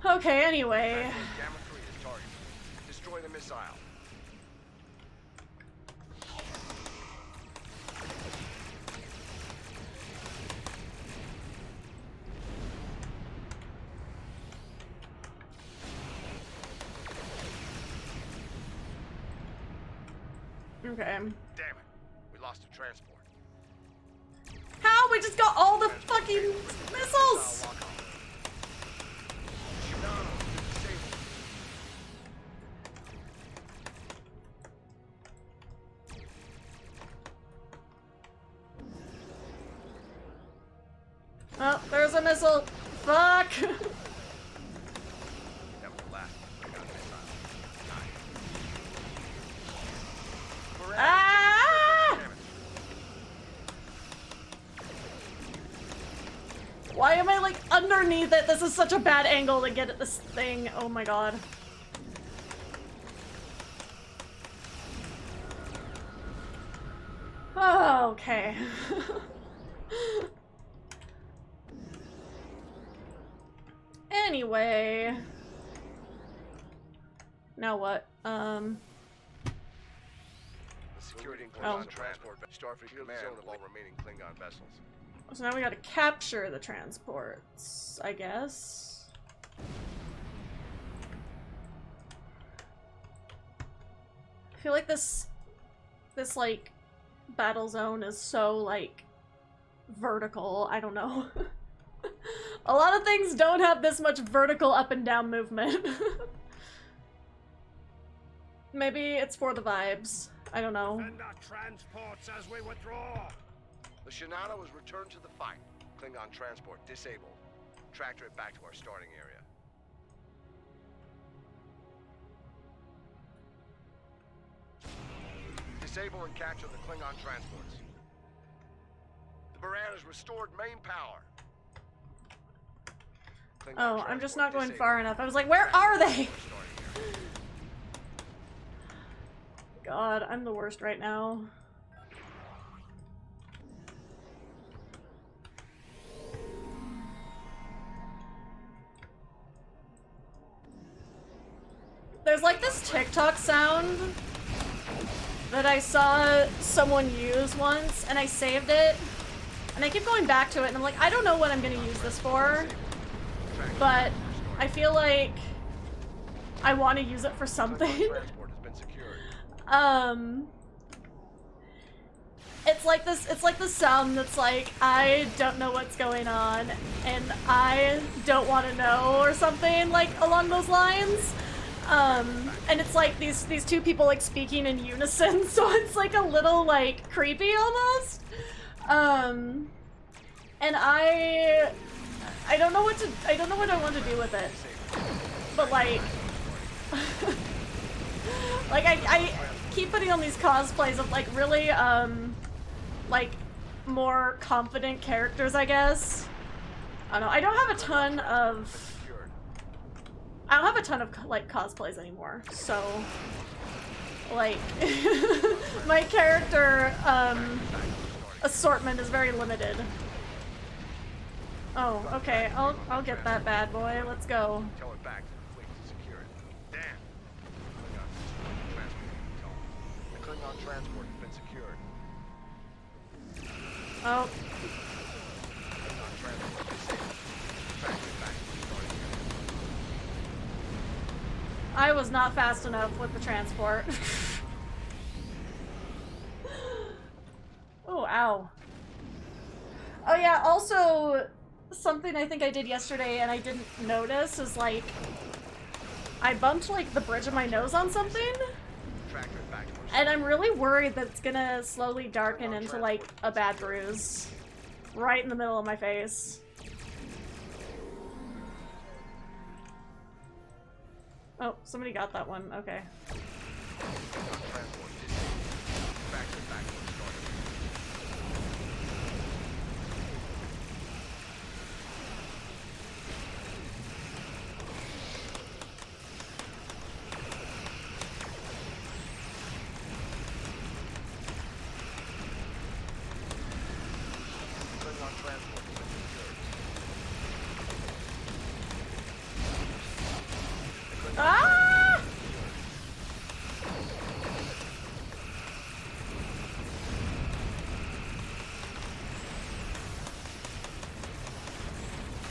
Okay, anyway.
Gamma 3 is targeted. Destroy the missile.
Okay.
Damn it. We lost a transport.
How? We just got all the fucking missiles! Oh, there's a missile. Fuck!
That was the last one. I got a missile. Nice.
Ah!
Damn it.
Why am I like underneath it? This is such a bad angle to get at this thing. Oh my god. Oh, okay. Anyway. Now what?
The security and
Oh.
Klingon transport Starfleet command of all remaining Klingon vessels.
So now we gotta capture the transports, I guess. I feel like this like battle zone is so like vertical. I don't know. A lot of things don't have this much vertical up and down movement. Maybe it's for the vibes. I don't know.
Send our transports as we withdraw.
The Shinano is returned to the fight. Klingon transport disabled. Tractor it back to our starting area. Disable and capture the Klingon transports. The Baran has restored main power. Klingon
Oh, I'm just not going
disabled.
far enough. I was like, where are they?
Starting area.
God, I'm the worst right now. There's like this TikTok sound that I saw someone use once, and I saved it, and I keep going back to it, and I'm like, I don't know what I'm gonna use this for, but I feel like I want to use it for something.
Transport has been secured.
It's like the sound that's like, I don't know what's going on, and I don't want to know, or something like along those lines. And it's like these two people like speaking in unison, so it's like a little like creepy almost. And I don't know what I want to do with it. But like like I keep putting on these cosplays of like really like more confident characters, I guess. I don't know. I don't have a ton of like cosplays anymore, so like my character assortment is very limited. Oh, okay. I'll get that bad boy. Let's go.
Tell it back to the fleet to secure it. Damn. The Klingon transport has been secured.
Oh,
Klingon transport disabled. Tractor it back to the starting area.
I was not fast enough with the transport. Oh, ow. Oh yeah, also something I think I did yesterday and I didn't notice is like I bumped like the bridge of my nose on something,
Tractor it back to our
and I'm really worried that it's gonna slowly darken into like a bad bruise right in the middle of my face. Oh, somebody got that one. Okay.
Klingon transport disabled. Tractor it back to our starting area. Klingon transport has been secured.
Ah!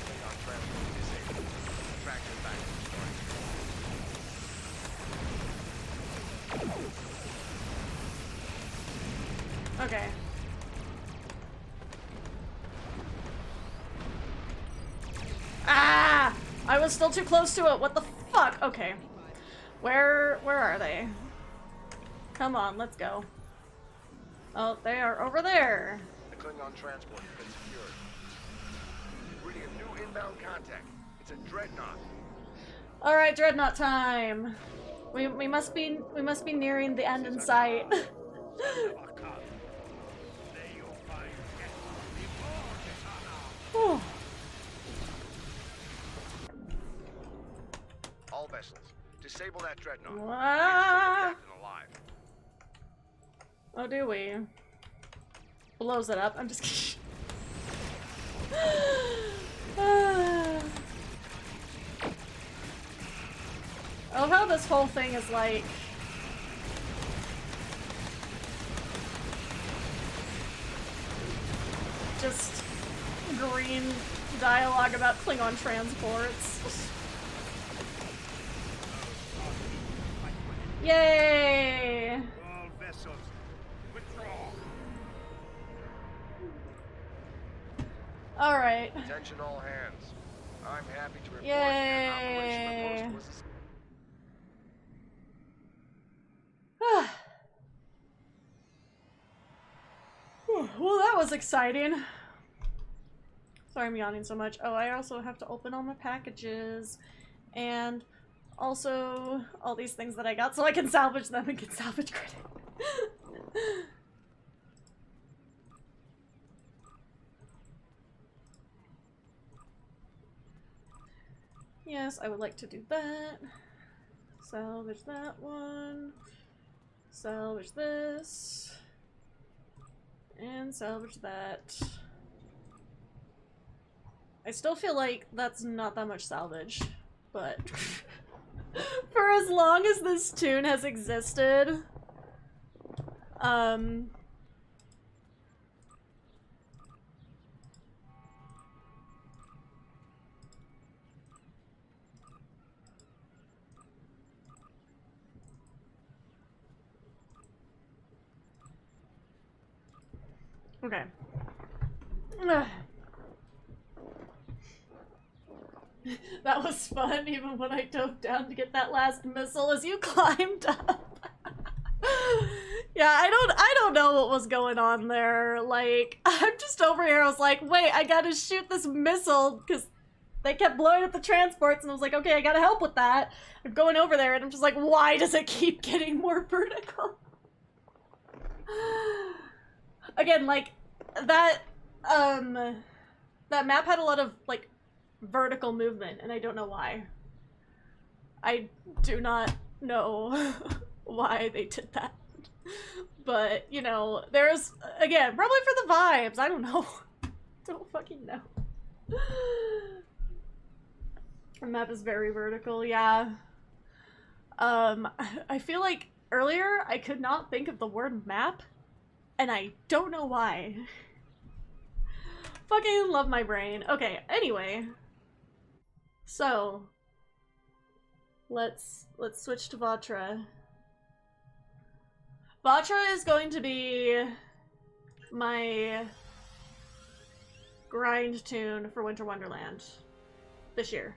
Klingon transport disabled. Tractor it back to the starting area.
Okay. Ah! I was still too close to it. What the fuck? Okay. Where are they? Come on, let's go. Oh, they are over there.
The Klingon transport has been secured. Reading a new inbound contact. It's a dreadnought.
All right, dreadnought time. We must be nearing the end in sight.
Never come. There you'll find death before dishonor.
Whew.
all vessels. Disable that dreadnought.
Ah.
Captain alive.
Oh, do we? Blows it up. I'm just kidding. I love how this whole thing is like... just green dialogue about Klingon transports. Yay!
All vessels, withdraw.
Alright.
Attention all hands. I'm happy to report
Yay.
that Operation Riposte was
Well, that was exciting. Sorry I'm yawning so much. Oh, I also have to open all my packages. And also all these things that I got so I can salvage them and get salvage credit. Yes, I would like to do that. Salvage that one. Salvage this. And salvage that. I still feel like that's not that much salvage, but for as long as this tune has existed, okay. That was fun, even when I dove down to get that last missile as you climbed up. Yeah, I don't know what was going on there. Like, I'm just over here, I was like, wait, I gotta shoot this missile, because they kept blowing up the transports, and I was like, okay, I gotta help with that. I'm going over there, and I'm just like, why does it keep getting more vertical? Again, like, that map had a lot of, like, vertical movement, and I don't know why. I do not know why they did that. But, you know, there's, again, probably for the vibes, I don't know. Don't fucking know. The map is very vertical, yeah. I feel like earlier I could not think of the word map, and I don't know why. Fucking love my brain. Okay, anyway. So, let's switch to Vatra. Vatra is going to be my grind tune for Winter Wonderland this year.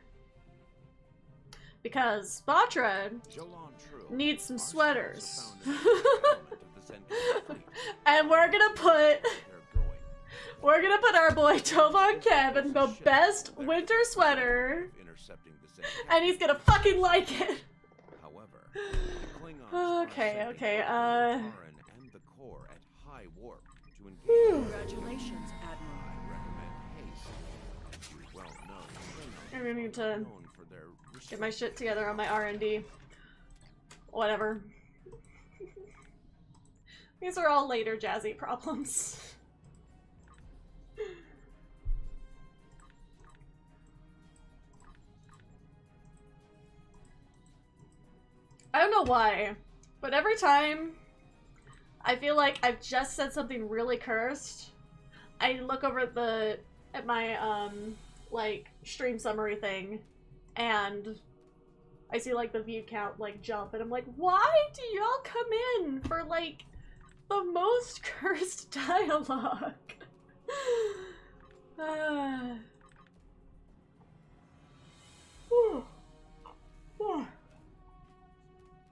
Because Vatra needs some sweaters. And we're gonna put our boy Tovon Kev in the best winter sweater. And he's gonna fucking like it. Okay.
Congratulations, Admiral.
I'm gonna need to get my shit together on my R&D. Whatever. These are all later Jazzy problems. I don't know why, but every time I feel like I've just said something really cursed, I look over at my like stream summary thing, and I see like the view count like jump, and I'm like, why do y'all come in for like the most cursed dialogue?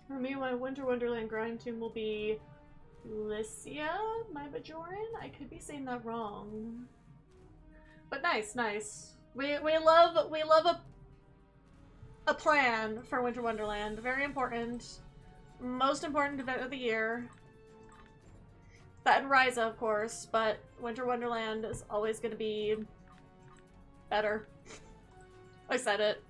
For me, my Winter Wonderland grind tune will be Lycia, my Bajoran. I could be saying that wrong, but nice. We love a plan for Winter Wonderland. Very important, most important event of the year. That and Ryza, of course, but Winter Wonderland is always going to be better. I said it.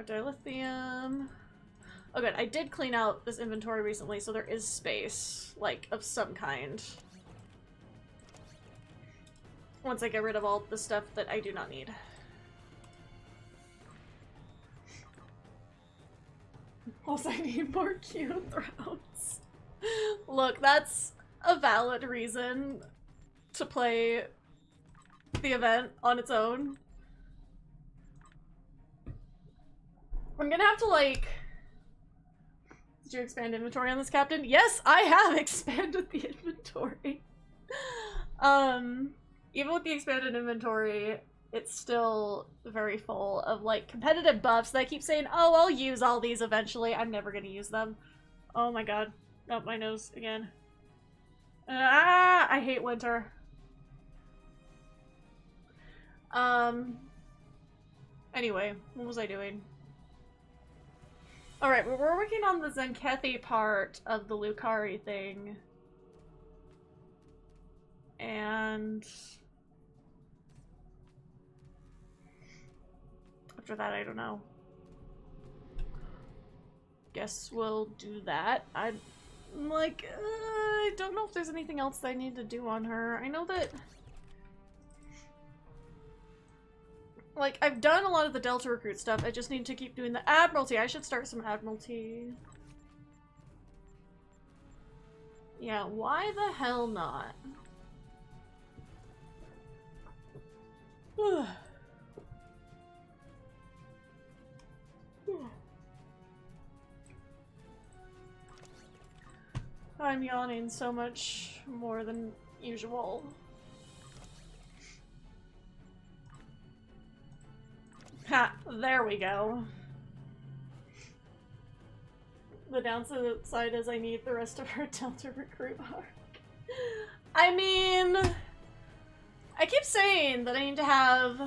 Dilithium. Oh good, I did clean out this inventory recently, so there is space, like, of some kind. Once I get rid of all the stuff that I do not need. Also, I need more Q throws. Look, that's a valid reason to play the event on its own. I'm gonna have to, like... Did you expand inventory on this, Captain? Yes, I have expanded the inventory. Even with the expanded inventory, it's still very full of, like, competitive buffs that I keep saying, oh, I'll use all these eventually. I'm never gonna use them. Oh my god. Up my nose again. I hate winter. Anyway, what was I doing? Alright, we're working on the Zenkethi part of the Lucari thing. And... after that, I don't know. Guess we'll do that. I'm like, I don't know if there's anything else that I need to do on her. I know that... like, I've done a lot of the Delta Recruit stuff. I just need to keep doing the Admiralty. I should start some Admiralty. Yeah, why the hell not? I'm yawning so much more than usual. Ha! There we go. The downside is I need the rest of her Delta Recruit arc. I mean... I keep saying that I need to have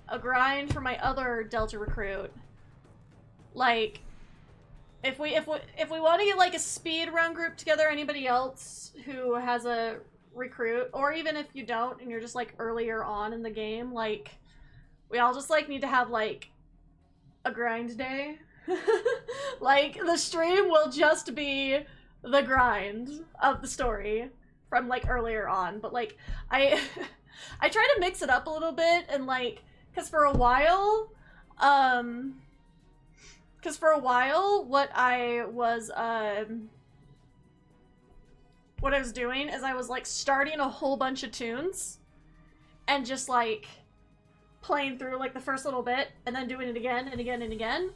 a grind for my other Delta Recruit. Like, if we want to get, like, a speed run group together, anybody else who has a recruit, or even if you don't and you're just, like, earlier on in the game, like... we all just, like, need to have, like, a grind day. Like, the stream will just be the grind of the story from, like, earlier on. But, like, I try to mix it up a little bit and, like, because for a while, what I was doing is I was, like, starting a whole bunch of tunes and just, like... playing through, like, the first little bit, and then doing it again, and again, and again.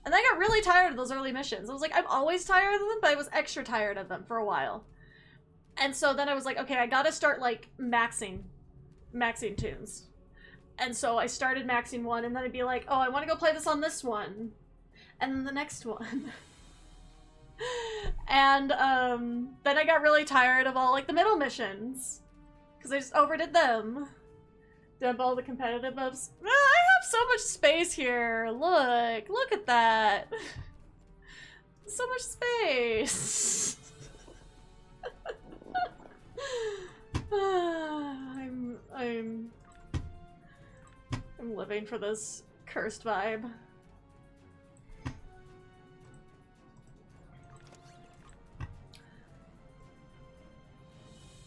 And I got really tired of those early missions. I was like, I'm always tired of them, but I was extra tired of them for a while. And so then I was like, okay, I gotta start, like, maxing tunes. And so I started maxing one, and then I'd be like, oh, I want to go play this on this one. And then the next one. And, then I got really tired of all, like, the middle missions. Because I just overdid them. Dump all the competitive buffs. I have so much space here. Look at that. So much space. I'm living for this cursed vibe.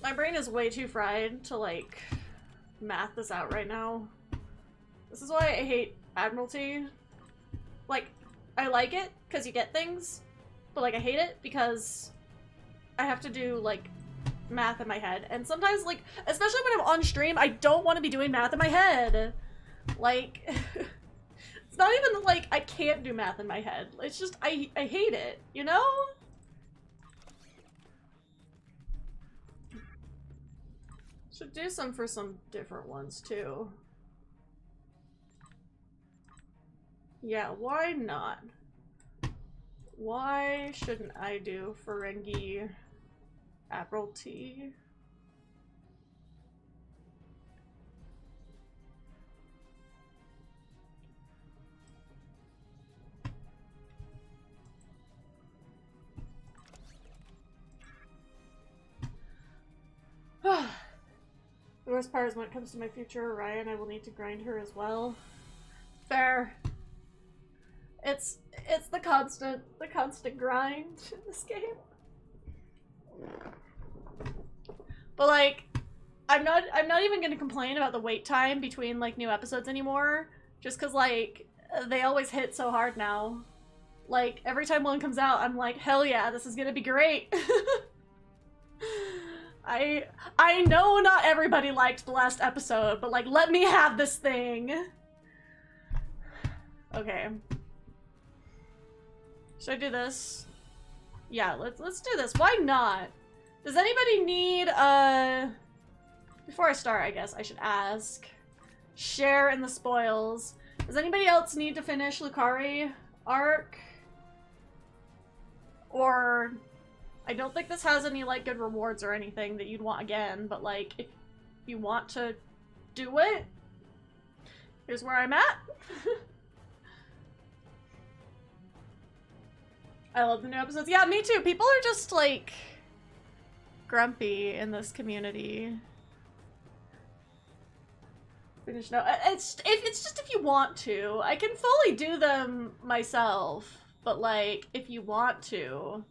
My brain is way too fried to, like, math this out right now. This is why I hate Admiralty. Like, I like it because you get things, but, like, I hate it because I have to do, like, math in my head. And sometimes, like, especially when I'm on stream, I don't want to be doing math in my head. Like, it's not even, like, I can't do math in my head. It's just, I hate it, you know? Should do some for some different ones, too. Yeah, why not? Why shouldn't I do Ferengi Admiralty? worst part is when it comes to my future Orion, I will need to grind her as well. Fair. It's the constant grind in this game. But like, I'm not even gonna complain about the wait time between like new episodes anymore, just cause like they always hit so hard now. Like every time one comes out, I'm like, hell yeah, this is gonna be great. I know not everybody liked the last episode, but like, let me have this thing. Okay. Should I do this? Yeah, let's do this. Why not? Does anybody need before I start, I guess I should ask. Share in the spoils. Does anybody else need to finish Lucari arc? Or I don't think this has any like good rewards or anything that you'd want again, but like if you want to do it, here's where I'm at. I love the new episodes. Yeah, me too. People are just like grumpy in this community. Finish no. It's just if you want to. I can fully do them myself, but like if you want to,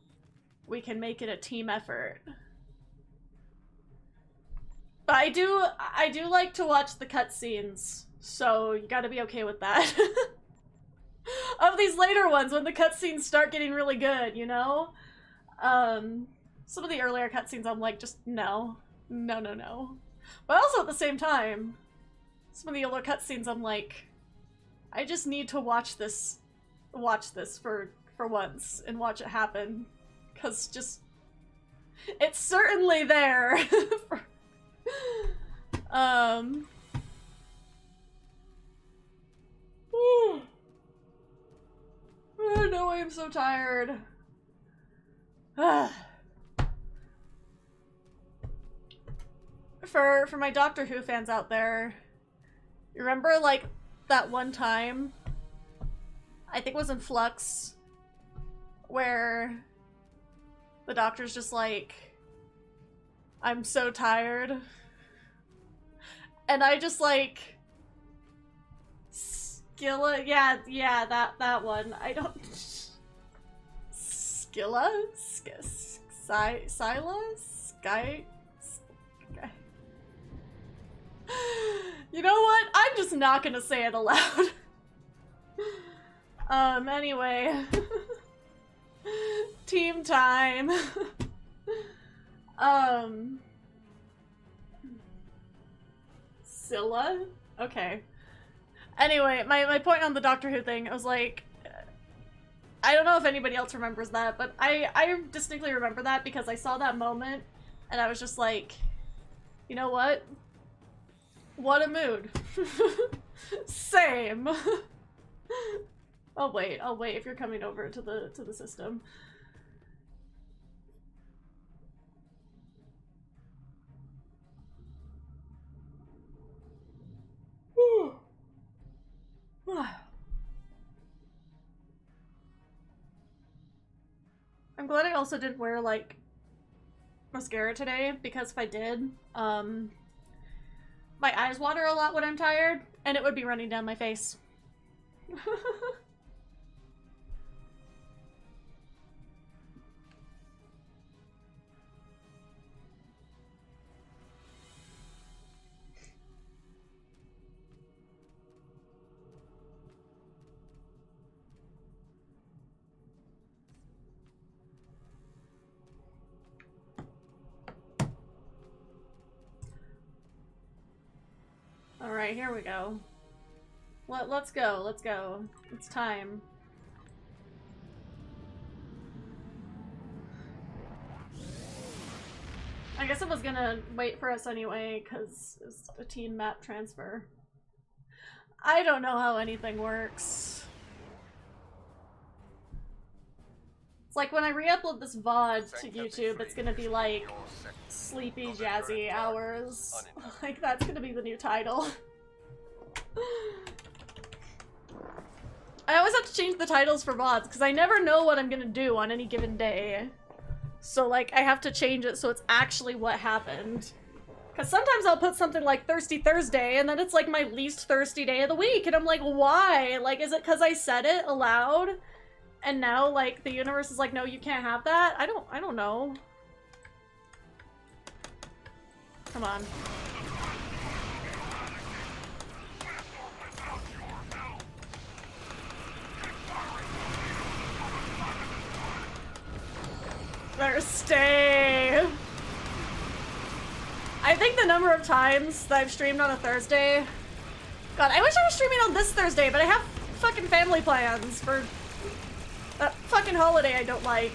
we can make it a team effort. But I do like to watch the cutscenes, so you gotta be okay with that. Of these later ones, when the cutscenes start getting really good, you know? Some of the earlier cutscenes I'm like, just no. No, no, no. But also at the same time, some of the older cutscenes I'm like, I just need to watch this for once and watch it happen. Cause just, it's certainly there. Oh no, I am so tired. For my Doctor Who fans out there, you remember like that one time, I think it was in Flux, where the Doctor's just like, I'm so tired. And I just like, Skilla? Yeah, that one. I don't... Skilla? Scylla? Sky? You know what? I'm just not gonna say it aloud. Anyway. Team time. Scylla? Okay. Anyway, my point on the Doctor Who thing, I was like, I don't know if anybody else remembers that, but I distinctly remember that because I saw that moment and I was just like, you know what? What a mood. Same. I'll wait if you're coming over to the system. I'm glad I also didn't wear like mascara today, because if I did, my eyes water a lot when I'm tired and it would be running down my face. Alright, here we go. Let's go, let's go. It's time. I guess I was gonna wait for us anyway, because it's a team map transfer. I don't know how anything works. It's like when I re-upload this VOD to YouTube, it's gonna be like Sleepy Jazzy Hours. Like, that's gonna be the new title. I always have to change the titles for VODs, because I never know what I'm gonna do on any given day. So, like, I have to change it so it's actually what happened. Because sometimes I'll put something like Thirsty Thursday, and then it's like my least thirsty day of the week, and I'm like, why? Like, is it because I said it aloud? And now, like, the universe is like, no, you can't have that? I don't know. Come on. Better stay. I think the number of times that I've streamed on a Thursday... God, I wish I was streaming on this Thursday, but I have fucking family plans for that fucking holiday I don't like.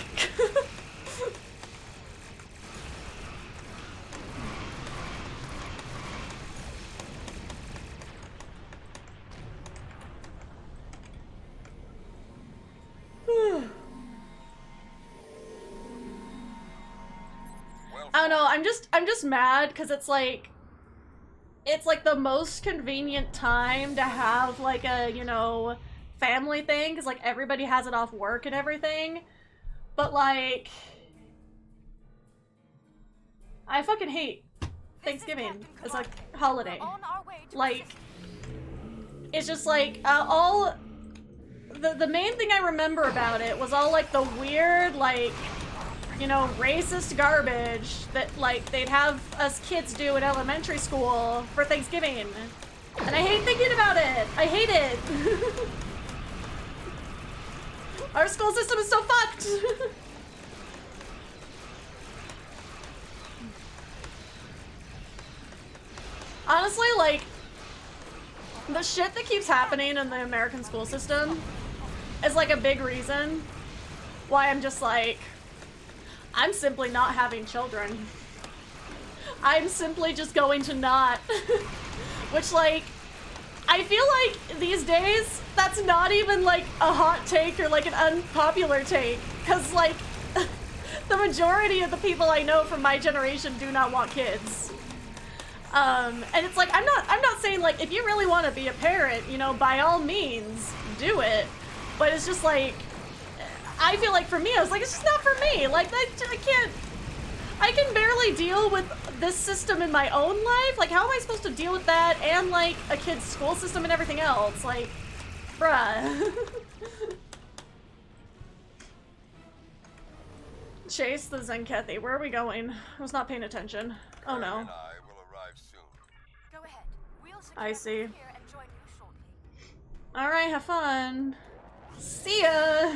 I don't know, I'm just mad because it's like the most convenient time to have like a, you know, family thing, because like everybody has it off work and everything. But like, I fucking hate Thanksgiving as a holiday. Like, it's just like the main thing I remember about it was all like the weird, like, you know, racist garbage that, like, they'd have us kids do in elementary school for Thanksgiving. And I hate thinking about it! I hate it! Our school system is so fucked! Honestly, like, the shit that keeps happening in the American school system is, like, a big reason why I'm just like, I'm simply not having children. I'm simply just going to not. Which, like, I feel like these days, that's not even, like, a hot take or, like, an unpopular take. Because, like, the majority of the people I know from my generation do not want kids. And it's like, I'm not saying, like, if you really want to be a parent, you know, by all means, do it. But it's just, like, I feel like for me, I was like, it's just not for me. Like, I can barely deal with this system in my own life. Like, how am I supposed to deal with that and, like, a kid's school system and everything else? Like, bruh. Chase the Zenkethy. Where are we going? I was not paying attention. Oh no.
And I will arrive soon.
Go ahead. We'll
I see.
here and join you shortly.
Alright, have fun. See ya!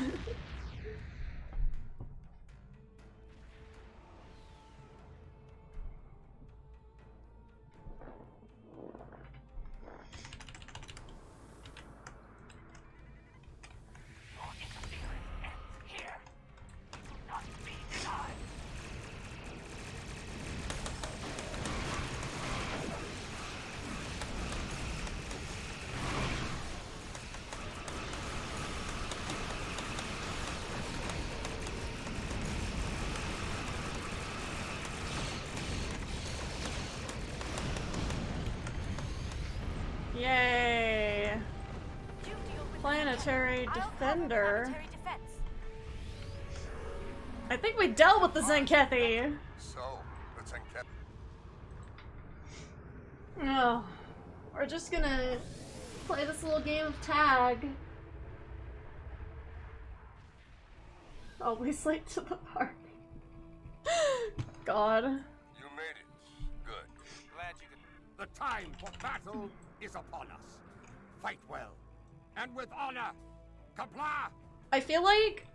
Yay!
You deal with
Planetary
I'll cover
Defender.
planetary defense.
I think we dealt with the Zenkethy.
So, let's encamped.
Oh, we're just gonna play this little game of tag. Always late to the party. God.
You made it. Good.
Glad you could. The time for battle is upon us. Fight well, and with honor. Comply.
I feel like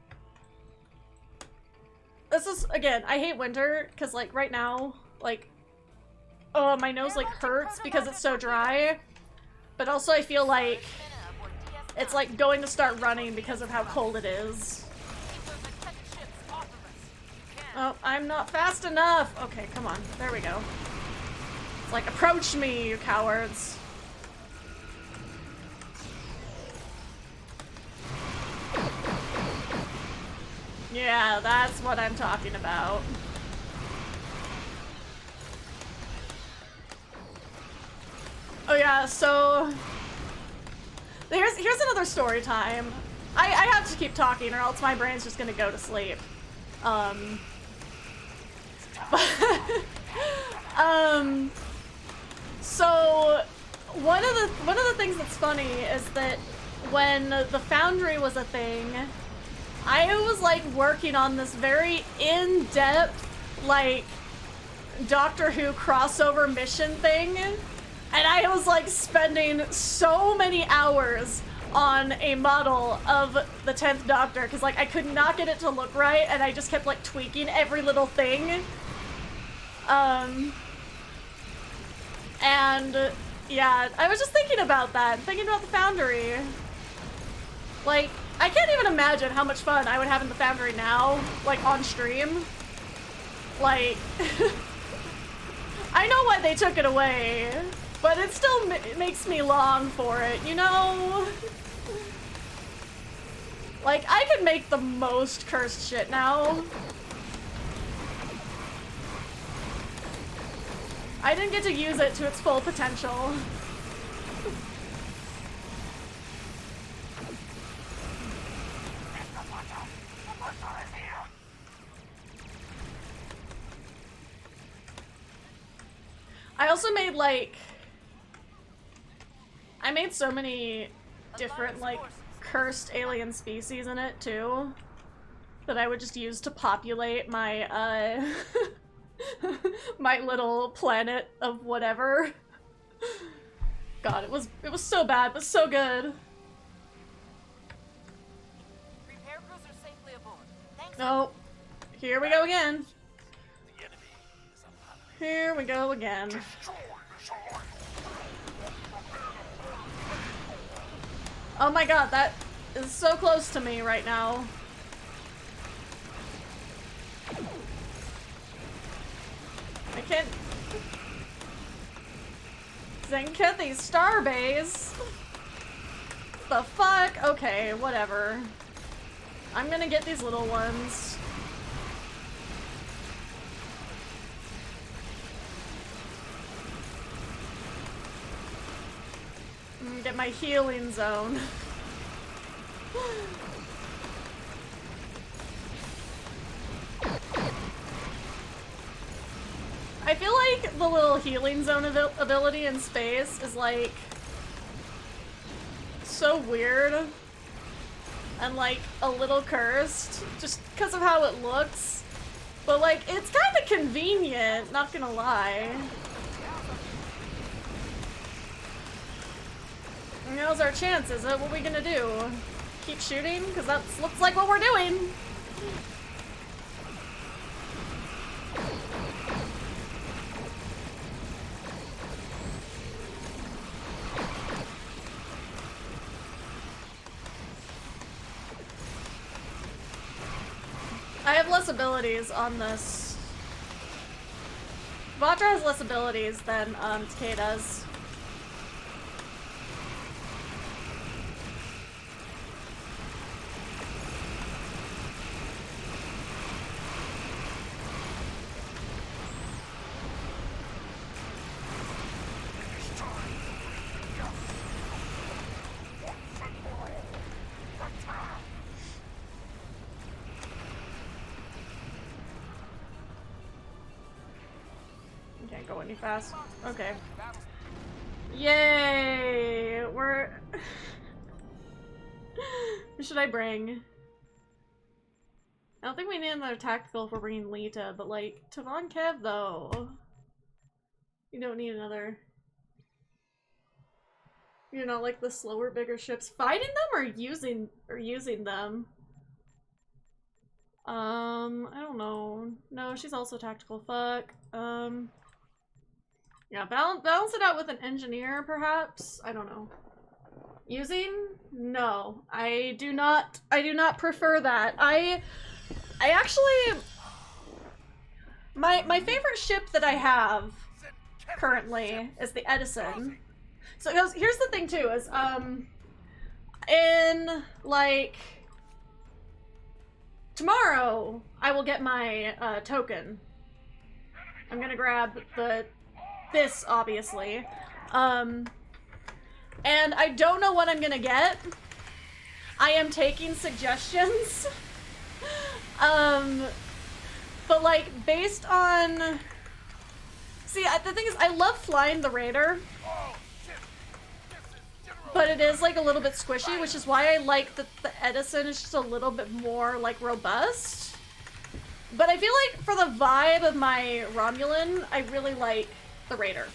this is, again, I hate winter because, like, right now, like, oh, my nose like hurts because it's so dry. But also I feel like it's like going to start running because of how cold it is. Oh, I'm not fast enough. Okay, come on. There we go. It's like, approach me, you cowards. Yeah, that's what I'm talking about. Oh yeah, so here's another story time. I have to keep talking or else my brain's just gonna go to sleep. So one of the things that's funny is that when the Foundry was a thing, I was like working on this very in-depth like Doctor Who crossover mission thing, and I was like spending so many hours on a model of the 10th Doctor because like I could not get it to look right, and I just kept like tweaking every little thing. And yeah, I was just thinking about that, thinking about the Foundry. Like, I can't even imagine how much fun I would have in the Foundry now, like on stream. Like, I know why they took it away, but it still makes me long for it, you know? Like, I can make the most cursed shit now. I didn't get to use it to its full potential. I also made like... I made so many different like cursed alien species in it too that I would just use to populate my my little planet of whatever. God, it was so bad, but so good.
Repair crews are safely aboard. Thanks.
Oh, here we go again. Here we go again. Oh my god, that is so close to me right now. I can't... Zenkethi Starbase? The fuck? Okay, whatever. I'm gonna get these little ones. Get my healing zone. I feel like the little healing zone ability in space is like so weird and like a little cursed just because of how it looks, but like it's kind of convenient, not gonna lie. Now's our chance, is it? What are we gonna do? Keep shooting? Because that looks like what we're doing! I have less abilities on this. Vatra has less abilities than Takei does. Can't go any fast. Okay. Yay! We're... What should I bring? I don't think we need another tactical for bringing Lita, but like, Tavon Kev though. You don't need another. You know, like the slower, bigger ships. Fighting them or using them? I don't know. No, she's also tactical. Fuck. Yeah, balance it out with an engineer, perhaps? I don't know. Using? No. I do not prefer that. I actually... My favorite ship that I have currently is the Edison. So here's the thing too, is, in, like... Tomorrow, I will get my, token. I'm gonna grab this, obviously. And I don't know what I'm gonna get. I am taking suggestions. But like, based on See, the thing is, I love flying the Raider, but it is like a little bit squishy, which is why I like that the Edison is just a little bit more like robust. But I feel like for the vibe of my Romulan, I really like the Raider,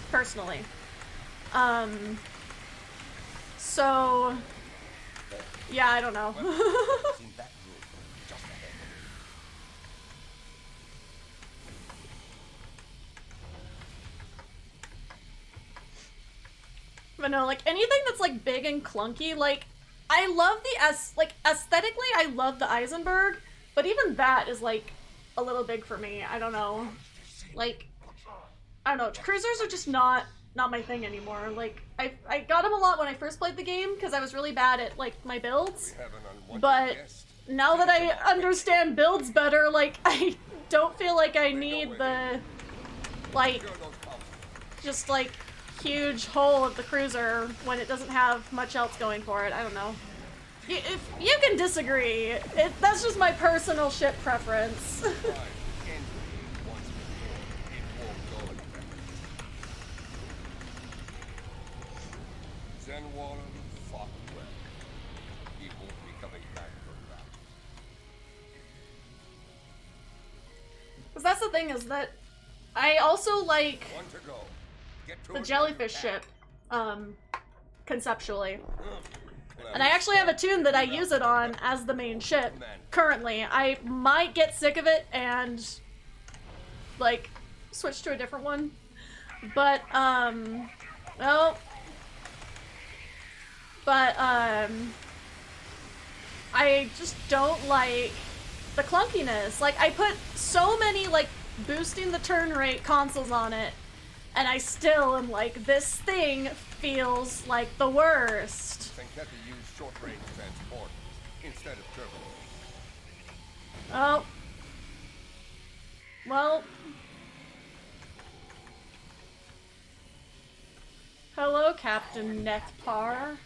personally. So yeah, I don't know. But no, like, anything that's, like, big and clunky, like, I love the, aesthetically, I love the Eisenberg, but even that is, like, a little big for me. I don't know. Like, I don't know. Cruisers are just not my thing anymore. Like, I got them a lot when I first played the game, because I was really bad at, like, my builds. But now that I understand builds better, like, I don't feel like I need the, like, just, like, huge hull of the cruiser when it doesn't have much else going for it. I don't know. If you can disagree, that's just my personal ship preference. Because that's the thing, is that I also like the jellyfish ship, conceptually. And I actually have a tune that I use it on as the main ship, currently. I might get sick of it and, like, switch to a different one. But, I just don't like the clunkiness. Like, I put so many, like, boosting the turn rate consoles on it, and I still am like, this thing feels like the worst.
Zenkethi used short-range transport instead of turbo.
Oh. Well. Hello, Captain Neckpar.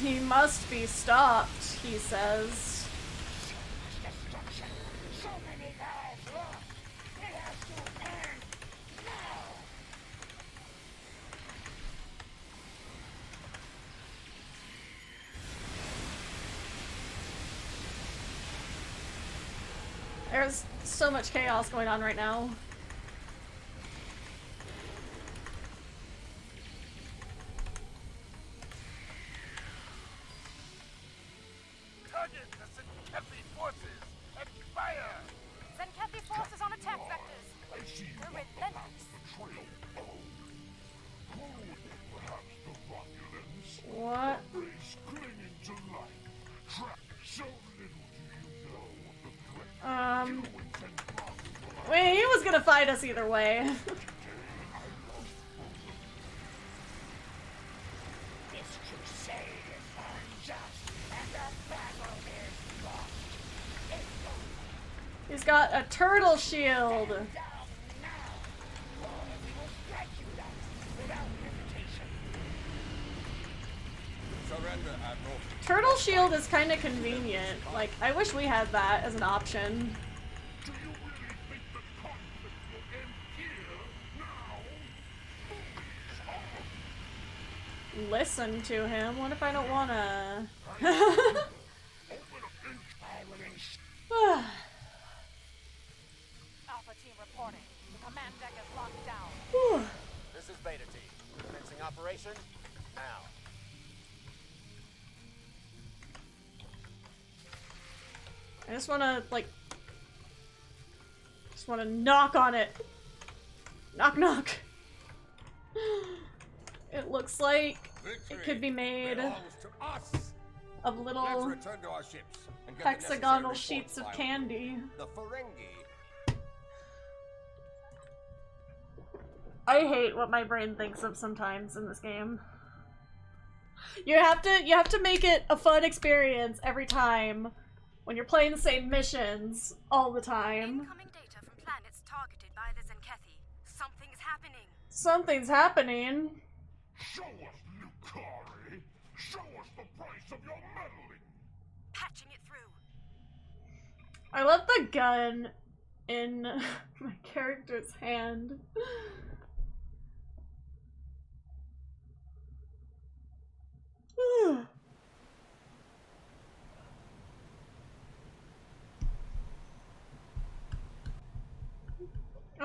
He must be stopped, he says. There's so much chaos going on right now.
Zenkethi forces on attack vectors. We're relentless.
What? Wait, he was gonna fight us either way.
This crusade is unjust, and the battle is lost.
He's got a turtle shield.
Down now, or we will strike you down without hesitation.
Surrender, Admiral.
Turtle shield is kind of convenient. Like, I wish we had that as an option.
Do you really think the conflict will end here now?
Listen to him. What if I don't wanna?
Alpha team reporting. The command deck is locked down.
This is Beta Team. Commencing operation now.
I just wanna, like, knock on it. Knock, knock. It looks like it could be made
Belongs to us.
of
Let's
little
return to our ships and get the
hexagonal
necessary
sheets of
reports
candy.
filed. The Ferengi.
I hate what my brain thinks of sometimes in this game. You have to make it a fun experience every time when you're playing the same missions all the time.
Incoming data from planets targeted by the Zenkethi. Something
Something's happening.
Show us, Lucari! Show us the price of your meddling!
Patching it through.
I love the gun in my character's hand.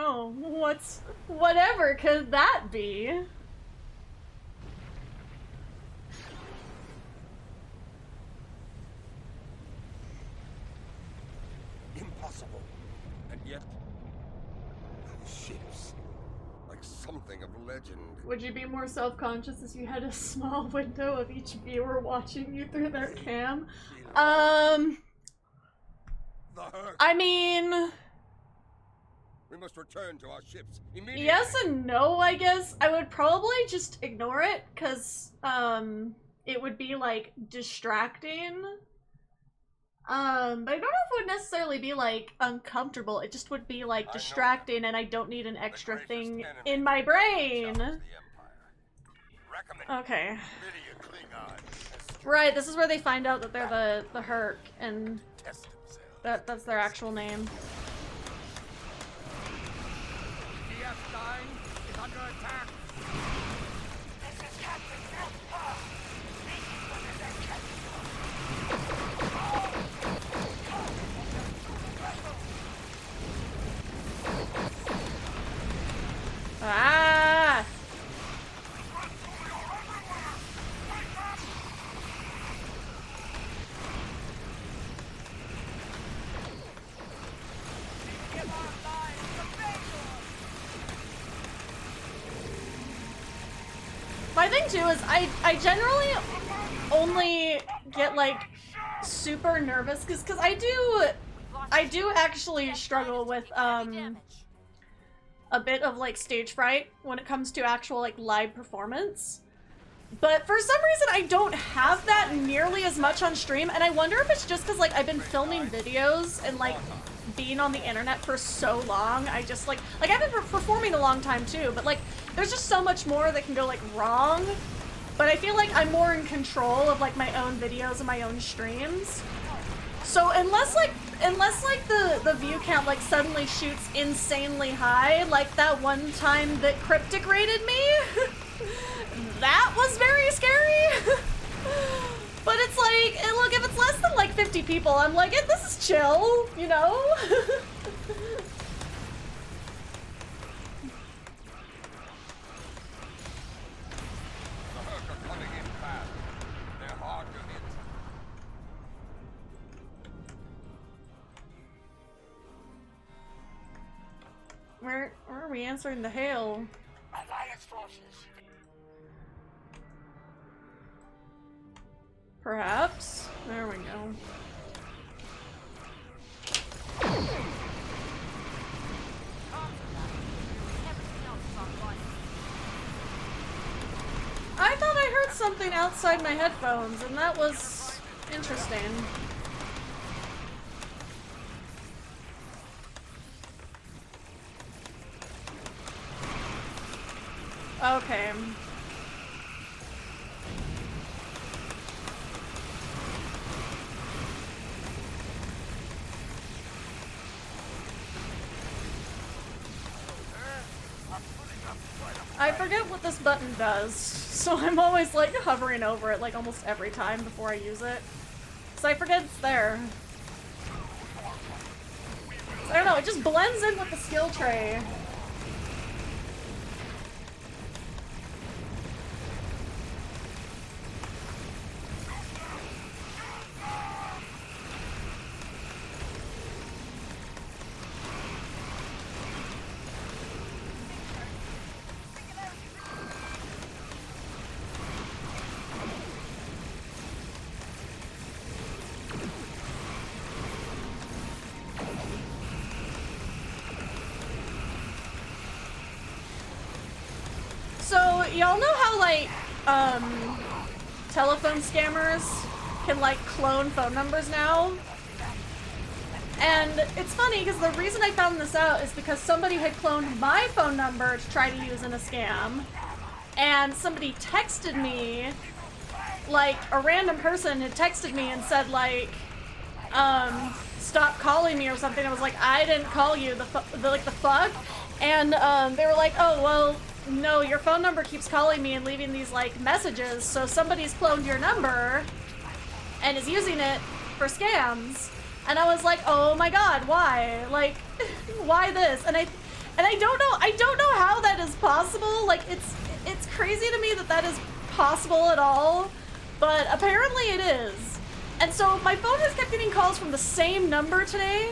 Oh, whatever could that be?
Impossible. And yet, those ships, like something of legend.
Would you be more self-conscious if you had a small window of each viewer watching you through their cam?
The Hurk.
I mean...
We must return to our ships immediately.
Yes and no, I guess. I would probably just ignore it, because, it would be, like, distracting. But I don't know if it would necessarily be, like, uncomfortable. It just would be, like, distracting, and I don't need an extra thing in my brain. Okay. Right, this is where they find out that they're the Hurk, and that's their actual name.
Is under attack.
This is Captain Milk!
Ah! My thing too is I generally only get like super nervous because I do actually struggle with a bit of like stage fright when it comes to actual like live performance. But for some reason I don't have that nearly as much on stream, and I wonder if it's just because like I've been filming videos and like being on the internet for so long. I just like I've been performing a long time too, but like there's just so much more that can go like wrong. But I feel like I'm more in control of like my own videos and my own streams. So unless the view count like suddenly shoots insanely high, like that one time that Cryptic raided me, that was very scary. But it's like, and look, if it's less than like 50 people, I'm like, this is chill, you know? Where are we answering the hail?
Alliance forces.
Perhaps? There we go. I thought I heard something outside my headphones, and that was interesting. Okay. I forget what this button does, so I'm always like hovering over it like almost every time before I use it. So I forget it's there. I don't know, it just blends in with the skill tray. So, y'all know how, like, telephone scammers can, like, clone phone numbers now? And it's funny because the reason I found this out is because somebody had cloned my phone number to try to use in a scam. And somebody texted me, like, a random person had texted me and said, like, stop calling me or something. I was like, I didn't call you, the fuck? And, they were like, oh, well, no, your phone number keeps calling me and leaving these, like, messages, so somebody's cloned your number and is using it for scams. And I was like, oh my god, why? Like, why this? And I don't know how that is possible. Like, it's crazy to me that that is possible at all, but apparently it is. And so my phone has kept getting calls from the same number today,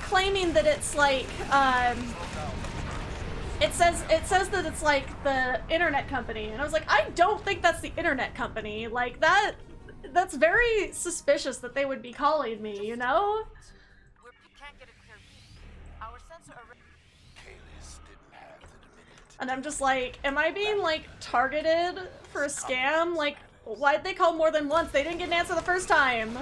claiming that it's like, it says that it's like the internet company. And I was like, I don't think that's the internet company. Like, that's very suspicious that they would be calling me, you know?
We can't get a clear read. Our sensor
And I'm just like, am I being, like, targeted for a scam? Like, why'd they call more than once? They didn't get an answer the first time.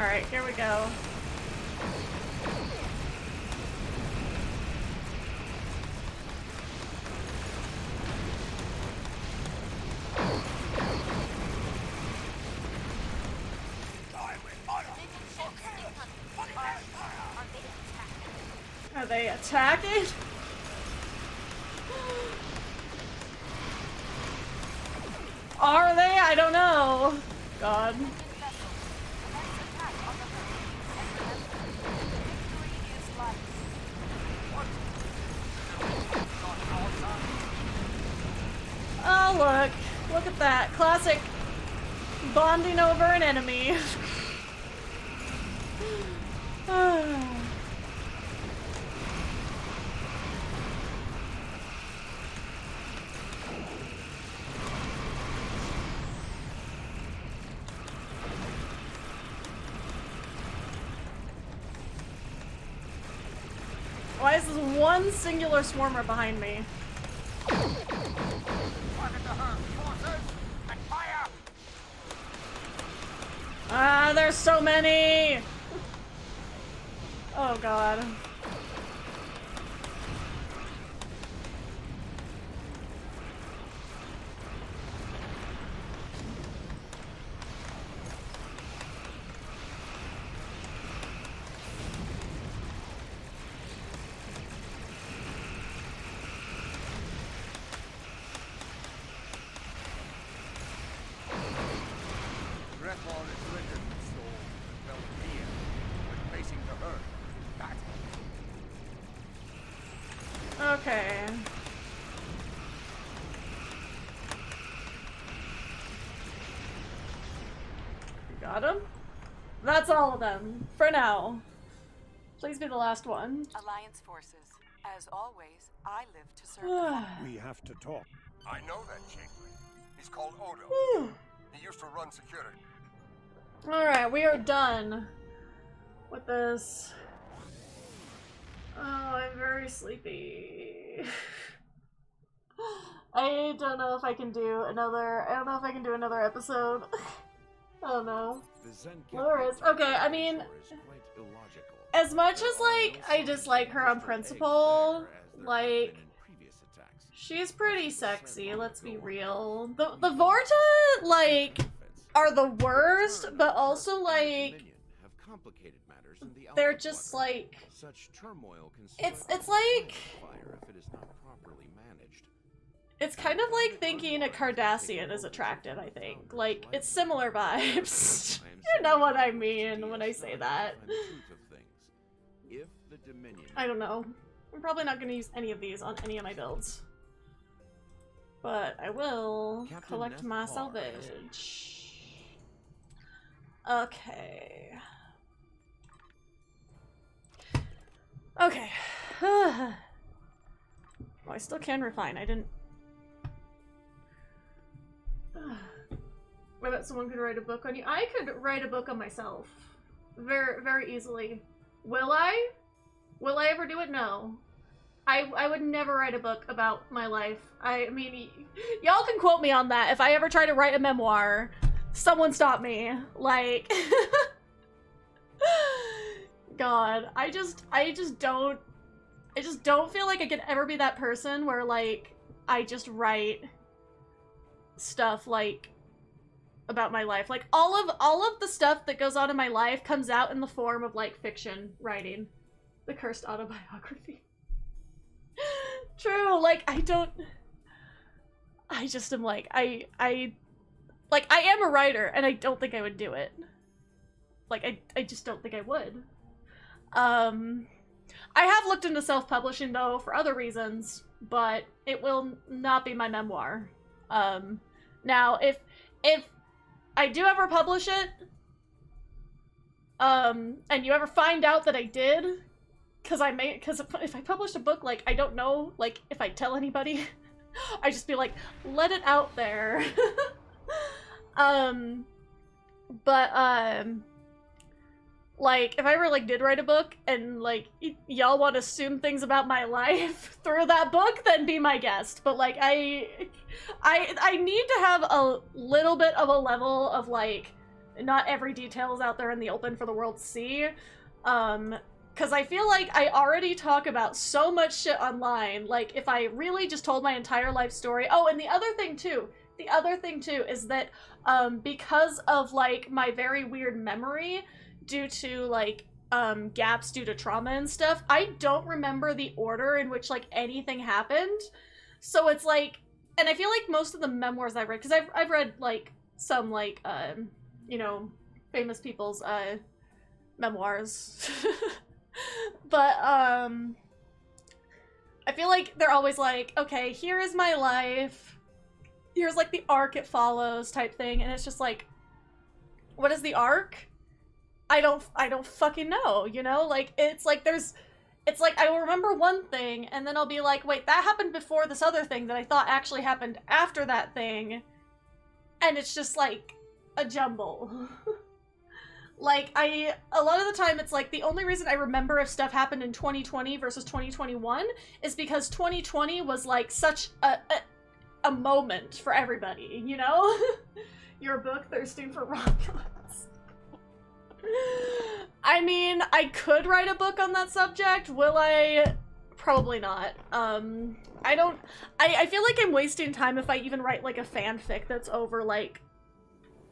Alright, here we go. Are they attacking? Are they? I don't know. God. Oh, look. Look at that. Classic bonding over an enemy. Why is this one singular swarmer behind me? Ah, there's so many! Oh god. Okay. Got him? That's all of them. For now. Please be the last one.
Alliance forces. As always, I live to serve.
We have to talk.
I know that Changeling. He's called Odo. He used to run security.
Alright, we are done with this. Oh, I'm very sleepy. I don't know if I can do another episode. I don't know. Dolores. Okay, I mean, as much as, like, I dislike her on principle, like, she's pretty sexy, let's be real. The Vorta, like, are the worst, but also, like, they're just, like, it's like, it's kind of like thinking a Cardassian is attractive, I think. Like, it's similar vibes. You know what I mean when I say that. I don't know. I'm probably not going to use any of these on any of my builds. But I will
Captain
collect my
Nethar.
salvage. Okay. Okay. Oh, I still can refine. I didn't... I bet someone could write a book on you. I could write a book on myself. Very, very easily. Will I? Will I ever do it? No. I would never write a book about my life. I mean, y'all can quote me on that. If I ever try to write a memoir, someone stop me. Like... God, I just don't feel like I could ever be that person where, like, I just write stuff, like, about my life. Like, all of the stuff that goes on in my life comes out in the form of, like, fiction writing. The cursed autobiography. True, like, I just am like, I am a writer, and I don't think I would do it. Like, I just don't think I would. I have looked into self-publishing, though, for other reasons, but it will not be my memoir. Now, if I do ever publish it, and you ever find out that I did, because if I published a book, like, I don't know, like, if I tell anybody, I just be like, let it out there. Like, if I ever, like, did write a book, and, like, y'all want to assume things about my life through that book, then be my guest. But, like, I need to have a little bit of a level of, like, not every detail is out there in the open for the world to see. Because I feel like I already talk about so much shit online. Like, if I really just told my entire life story... Oh, and the other thing, too, is that, because of, like, my very weird memory... due to, like, gaps due to trauma and stuff, I don't remember the order in which, like, anything happened. So it's, like, and I feel like most of the memoirs I read, because I've read, like, some, like, you know, famous people's, memoirs. But, I feel like they're always like, okay, here is my life, here's, like, the arc it follows type thing, and it's just like, what is the arc? I don't fucking know, you know? Like, it's like I will remember one thing, and then I'll be like, wait, that happened before this other thing that I thought actually happened after that thing. And it's just, like, a jumble. Like, a lot of the time, it's like, the only reason I remember if stuff happened in 2020 versus 2021 is because 2020 was, like, such a moment for everybody, you know? Your book, Thirsting for Romulans. I mean, I could write a book on that subject. Will I? Probably not. I feel like I'm wasting time if I even write, like, a fanfic that's over, like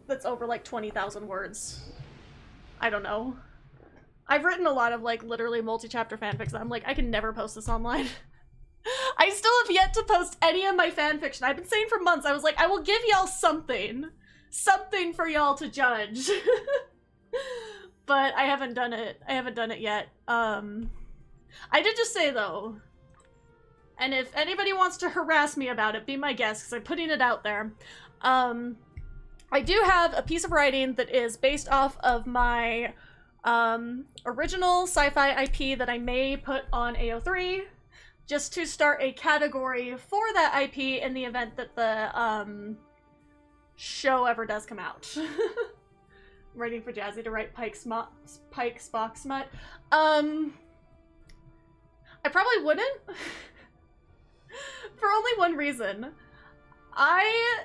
20,000 words. I don't know. I've written a lot of, like, literally multi-chapter fanfics that I'm like, I can never post this online. I still have yet to post any of my fanfiction. I've been saying for months, I was like, I will give y'all something. Something for y'all to judge. But I haven't done it. I haven't done it yet. I did just say, though, and if anybody wants to harass me about it, be my guest, because I'm putting it out there. I do have a piece of writing that is based off of my original sci-fi IP that I may put on AO3, just to start a category for that IP in the event that the show ever does come out. I'm waiting for Jazi to write Pike Spock Smut. I probably wouldn't. For only one reason. I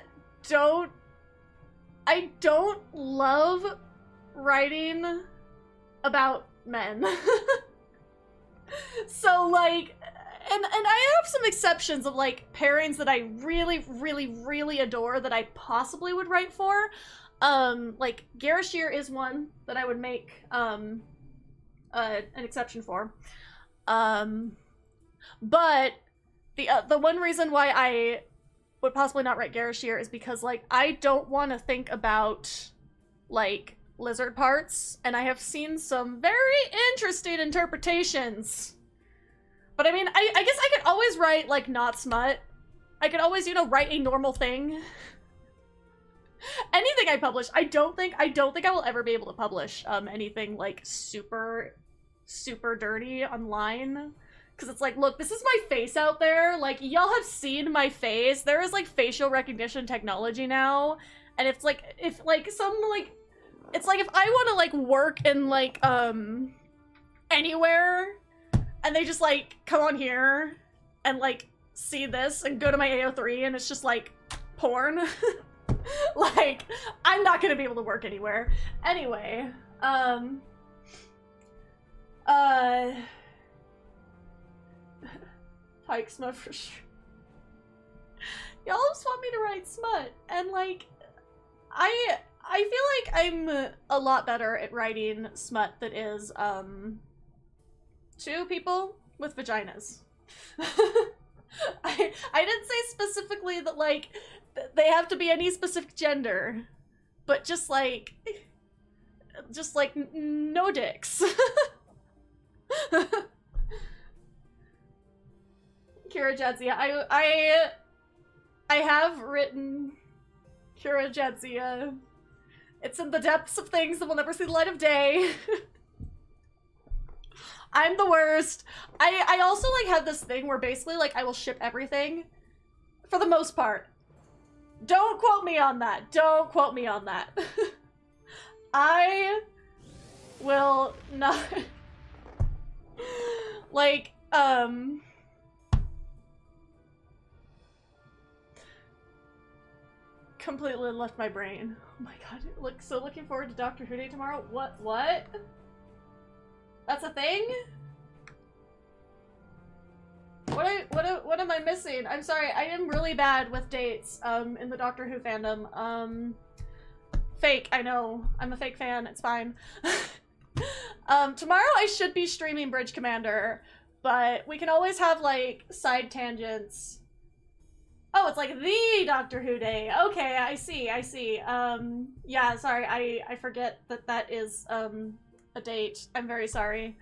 don't love writing about men. So, like, and I have some exceptions of, like, pairings that I really, really, really adore that I possibly would write for. Like, Garashir is one that I would make, an exception for. But the one reason why I would possibly not write Garashir is because, like, I don't want to think about, like, lizard parts, and I have seen some very interesting interpretations. But I mean, I guess I could always write, like, not smut. I could always, you know, write a normal thing. Anything I publish, I don't think I will ever be able to publish anything like super dirty online. Cause it's like, look, this is my face out there. Like, y'all have seen my face. There is like facial recognition technology now. And it's like, if like some like, it's like if I want to like work in like, anywhere, and they just like come on here and like see this and go to my AO3 and it's just like porn. Like, I'm not gonna be able to work anywhere. Anyway, Tyke smut for sure. Y'all just want me to write smut, and like, I feel like I'm a lot better at writing smut that is, to people with vaginas. I didn't say specifically that, like, they have to be any specific gender, but just like no dicks. Kira Jadzia, I have written Kira Jadzia. It's in the depths of things that will never see the light of day. I'm the worst. I also like have this thing where basically like I will ship everything for the most part. Don't quote me on that. Don't quote me on that. I will not like completely left my brain. Oh my god. Looking forward to Doctor Who Day tomorrow. What? That's a thing? What am I missing? I'm sorry, I am really bad with dates, in the Doctor Who fandom. Fake, I know. I'm a fake fan, it's fine. Tomorrow I should be streaming Bridge Commander, but we can always have, like, side tangents. Oh, it's like the Doctor Who Day. Okay, I see. Yeah, sorry, I forget that is, a date. I'm very sorry.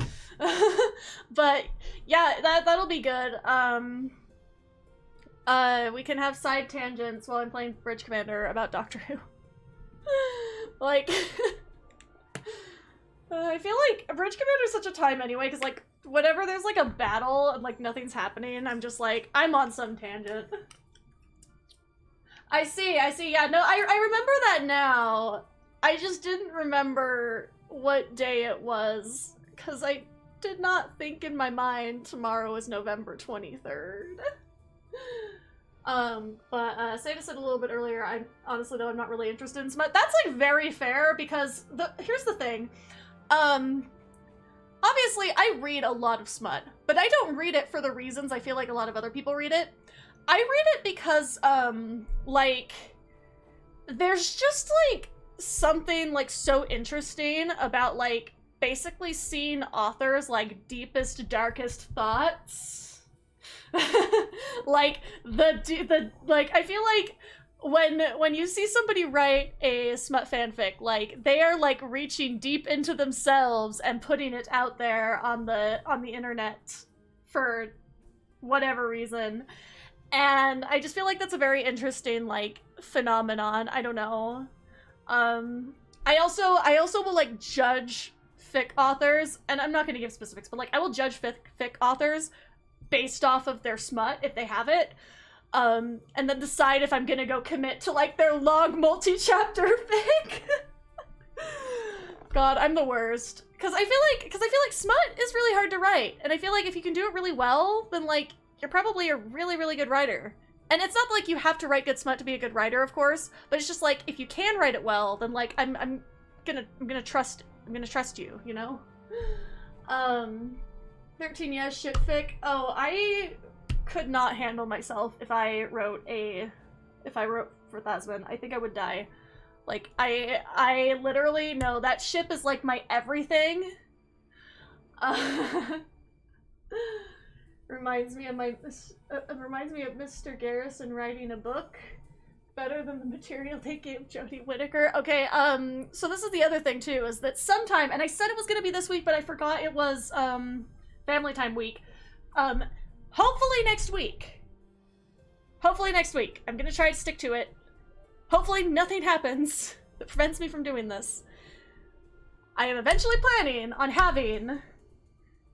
But yeah, that'll be good. We can have side tangents while I'm playing Bridge Commander about Doctor Who. Like, I feel like Bridge Commander is such a time anyway, because like, whenever there's like a battle and like nothing's happening, I'm just like, I'm on some tangent. I see, yeah, no, I remember that now. I just didn't remember what day it was, because I did not think in my mind tomorrow is November 23rd. But Seda said a little bit earlier, I'm honestly though I'm not really interested in smut. That's like very fair, because here's the thing. Obviously I read a lot of smut, but I don't read it for the reasons I feel like a lot of other people read it. I read it because, like, there's just like something like so interesting about like basically seeing authors like deepest darkest thoughts. Like like I feel like when you see somebody write a smut fanfic, like they are like reaching deep into themselves and putting it out there on the internet for whatever reason. And I just feel like that's a very interesting like phenomenon. I don't know. I also will like judge fic authors, and I'm not going to give specifics, but like I will judge fic authors based off of their smut if they have it, and then decide if I'm gonna go commit to like their long multi-chapter fic. God, I'm the worst. Cause I feel like smut is really hard to write, and I feel like if you can do it really well, then like you're probably a really, really good writer. And it's not like you have to write good smut to be a good writer, of course, but it's just like if you can write it well, then like I'm gonna trust you, you know? 13 yes, shit fic. Oh, I could not handle myself if I wrote for Thasman. I think I would die. Like, I literally know that ship is like my everything. Reminds me of Mr. Garrison writing a book. Better than the material they gave Jodie Whittaker. Okay, so this is the other thing too, is that sometime, and I said it was gonna be this week, but I forgot it was, Family Time week. Hopefully next week, Hopefully next week. I'm gonna try to stick to it. Hopefully nothing happens that prevents me from doing this. I am eventually planning on having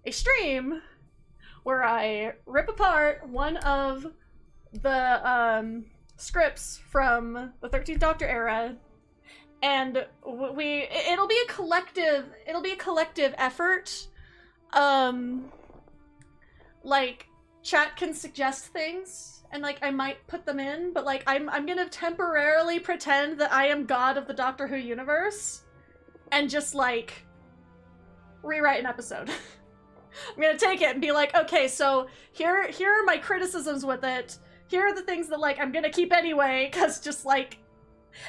a stream where I rip apart one of the scripts from the 13th Doctor era, and it'll be a collective effort. Like, chat can suggest things, and like I might put them in, but like I'm gonna temporarily pretend that I am God of the Doctor Who universe and just like rewrite an episode. I'm gonna take it and be like, okay, so here are my criticisms with it. Here are the things that like I'm gonna keep anyway, cause just like,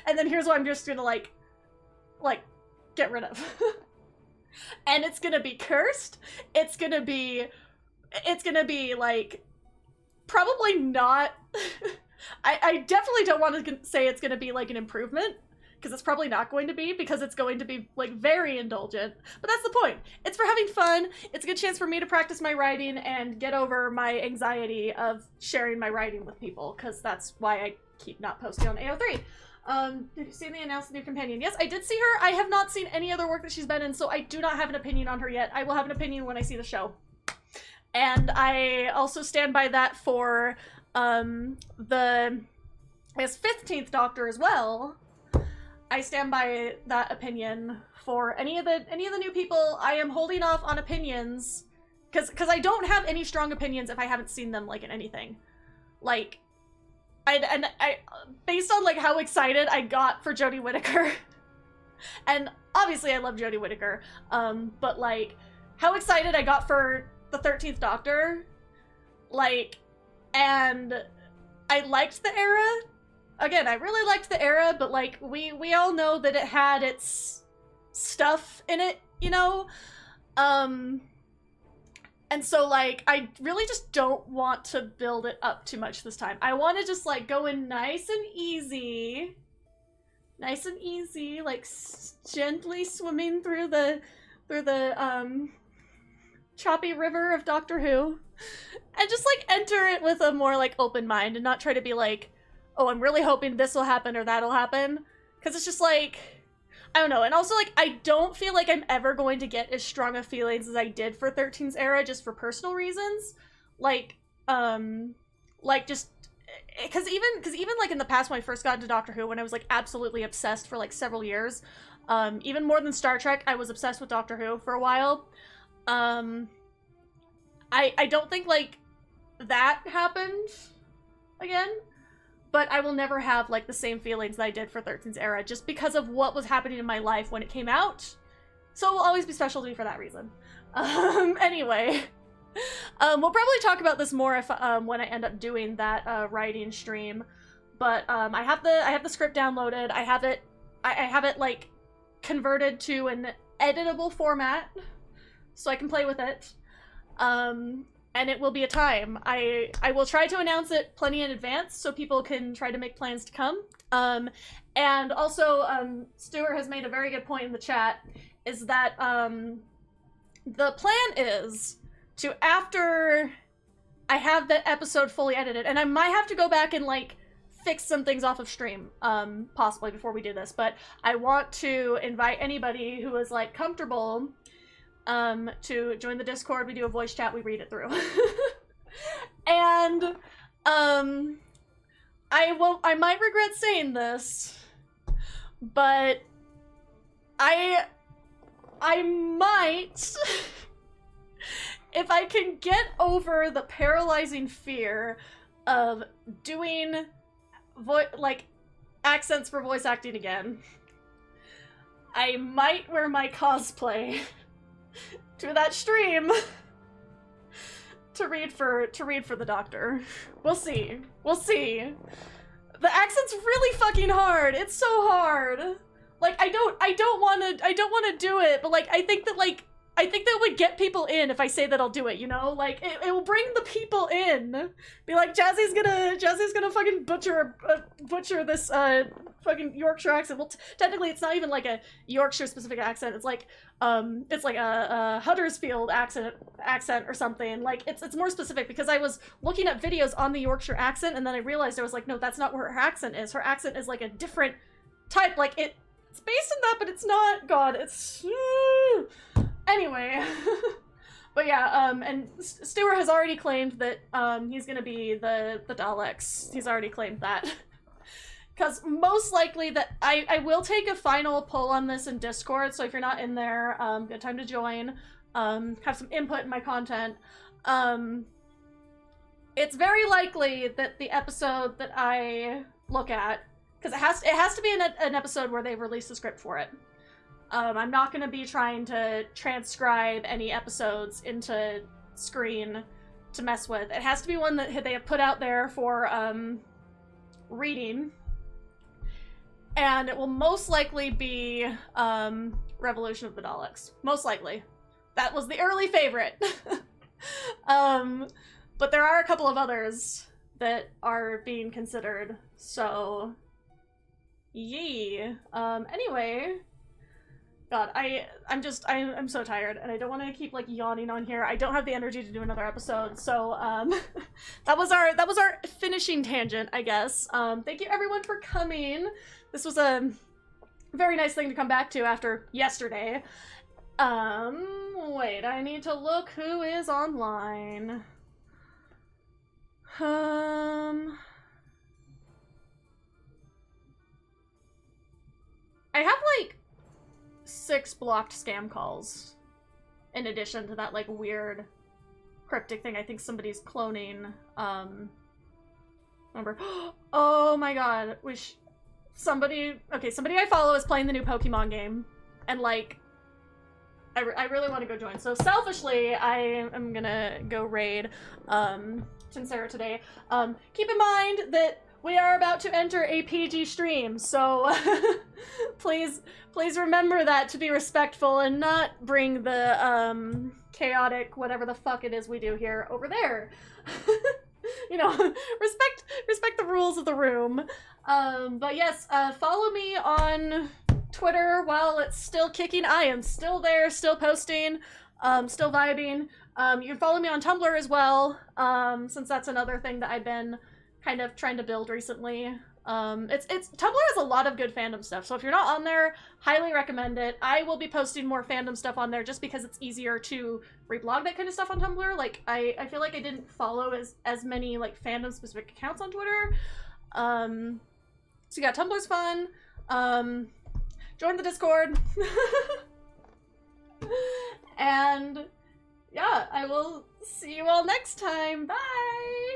and then here's what I'm just gonna like get rid of. And it's gonna be cursed. It's gonna be like, probably not. I definitely don't want to say it's gonna be like an improvement, because it's probably not going to be, because it's going to be like very indulgent. But that's the point. It's for having fun. It's a good chance for me to practice my writing and get over my anxiety of sharing my writing with people, because that's why I keep not posting on AO3. Have you seen the announced new companion? Yes, I did see her. I have not seen any other work that she's been in, so I do not have an opinion on her yet. I will have an opinion when I see the show. And I also stand by that for the 15th Doctor as well. I stand by that opinion for any of the new people. I am holding off on opinions because I don't have any strong opinions if I haven't seen them like in anything. Like, I based on like how excited I got for Jodie Whittaker, and obviously I love Jodie Whittaker, but like how excited I got for the 13th Doctor, like, and I liked the era. Again, I really liked the era, but like we all know that it had its stuff in it, you know? And so like I really just don't want to build it up too much this time. I want to just like go in nice and easy, like gently swimming through the choppy river of Doctor Who, and just like enter it with a more like open mind and not try to be like, oh, I'm really hoping this will happen or that'll happen, because it's just like, I don't know. And also like I don't feel like I'm ever going to get as strong of feelings as I did for 13's era, just for personal reasons, like just because even like in the past when I first got into Doctor Who, when I was like absolutely obsessed for like several years, even more than Star Trek, I was obsessed with Doctor Who for a while. I don't think like that happened again, but I will never have like the same feelings that I did for 13's era, just because of what was happening in my life when it came out. So it will always be special to me for that reason. Anyway, we'll probably talk about this more if when I end up doing that writing stream. But I have the script downloaded. I have it like converted to an editable format, so I can play with it. And it will be a time. I will try to announce it plenty in advance so people can try to make plans to come. And also, Stuart has made a very good point in the chat, is that the plan is to, after I have the episode fully edited, and I might have to go back and like fix some things off of stream, possibly before we do this, but I want to invite anybody who is like comfortable to join the Discord. We do a voice chat, we read it through. And I might regret saying this, but I might if I can get over the paralyzing fear of doing like accents for voice acting again, I might wear my cosplay to that stream to read for the Doctor. We'll see. We'll see. The accent's really fucking hard. It's so hard. Like I don't want to do it, but like I think that would get people in if I say that I'll do it, you know? Like it will bring the people in. Be like, Jazi's gonna fucking butcher this fucking Yorkshire accent. Well, technically it's not even like a Yorkshire specific accent. It's like a Huddersfield accent or something. Like it's more specific because I was looking at videos on the Yorkshire accent and then I realized I was like, no, that's not where her accent is. Her accent is like a different type. Like it's based on that, but it's not. God, it's anyway. But yeah, and Stuart has already claimed that he's gonna be the Daleks. He's already claimed that. Because most likely that I will take a final poll on this in Discord, so if you're not in there, good time to join, have some input in my content. It's very likely that the episode that I look at, because it has to be an episode where they've released the script for it. I'm not going to be trying to transcribe any episodes into screen to mess with. It has to be one that they have put out there for reading. And it will most likely be Revolution of the Daleks. Most likely. That was the early favorite. But there are a couple of others that are being considered. So, yeah. Anyway... God, I'm so tired, and I don't want to keep, like, yawning on here. I don't have the energy to do another episode, so, that was our finishing tangent, I guess. Thank you everyone for coming. This was a very nice thing to come back to after yesterday. Wait, I need to look who is online. I have, like, 6 blocked scam calls in addition to that like weird cryptic thing I think somebody's cloning. Remember, oh my god, somebody I follow is playing the new Pokemon game and like I really want to go join, so selfishly I am gonna go raid Sincera today. Keep in mind that we are about to enter a PG stream, so please remember that, to be respectful and not bring the chaotic whatever the fuck it is we do here over there. You know, respect the rules of the room. But yes, follow me on Twitter while it's still kicking. I am still there, still posting, still vibing. You can follow me on Tumblr as well, since that's another thing that I've been kind of trying to build recently. Tumblr has a lot of good fandom stuff, so if you're not on there, highly recommend it. I will be posting more fandom stuff on there just because it's easier to reblog that kind of stuff on Tumblr. Like, I feel like I didn't follow as many, like, fandom-specific accounts on Twitter. So yeah, Tumblr's fun. Join the Discord. And yeah, I will see you all next time. Bye!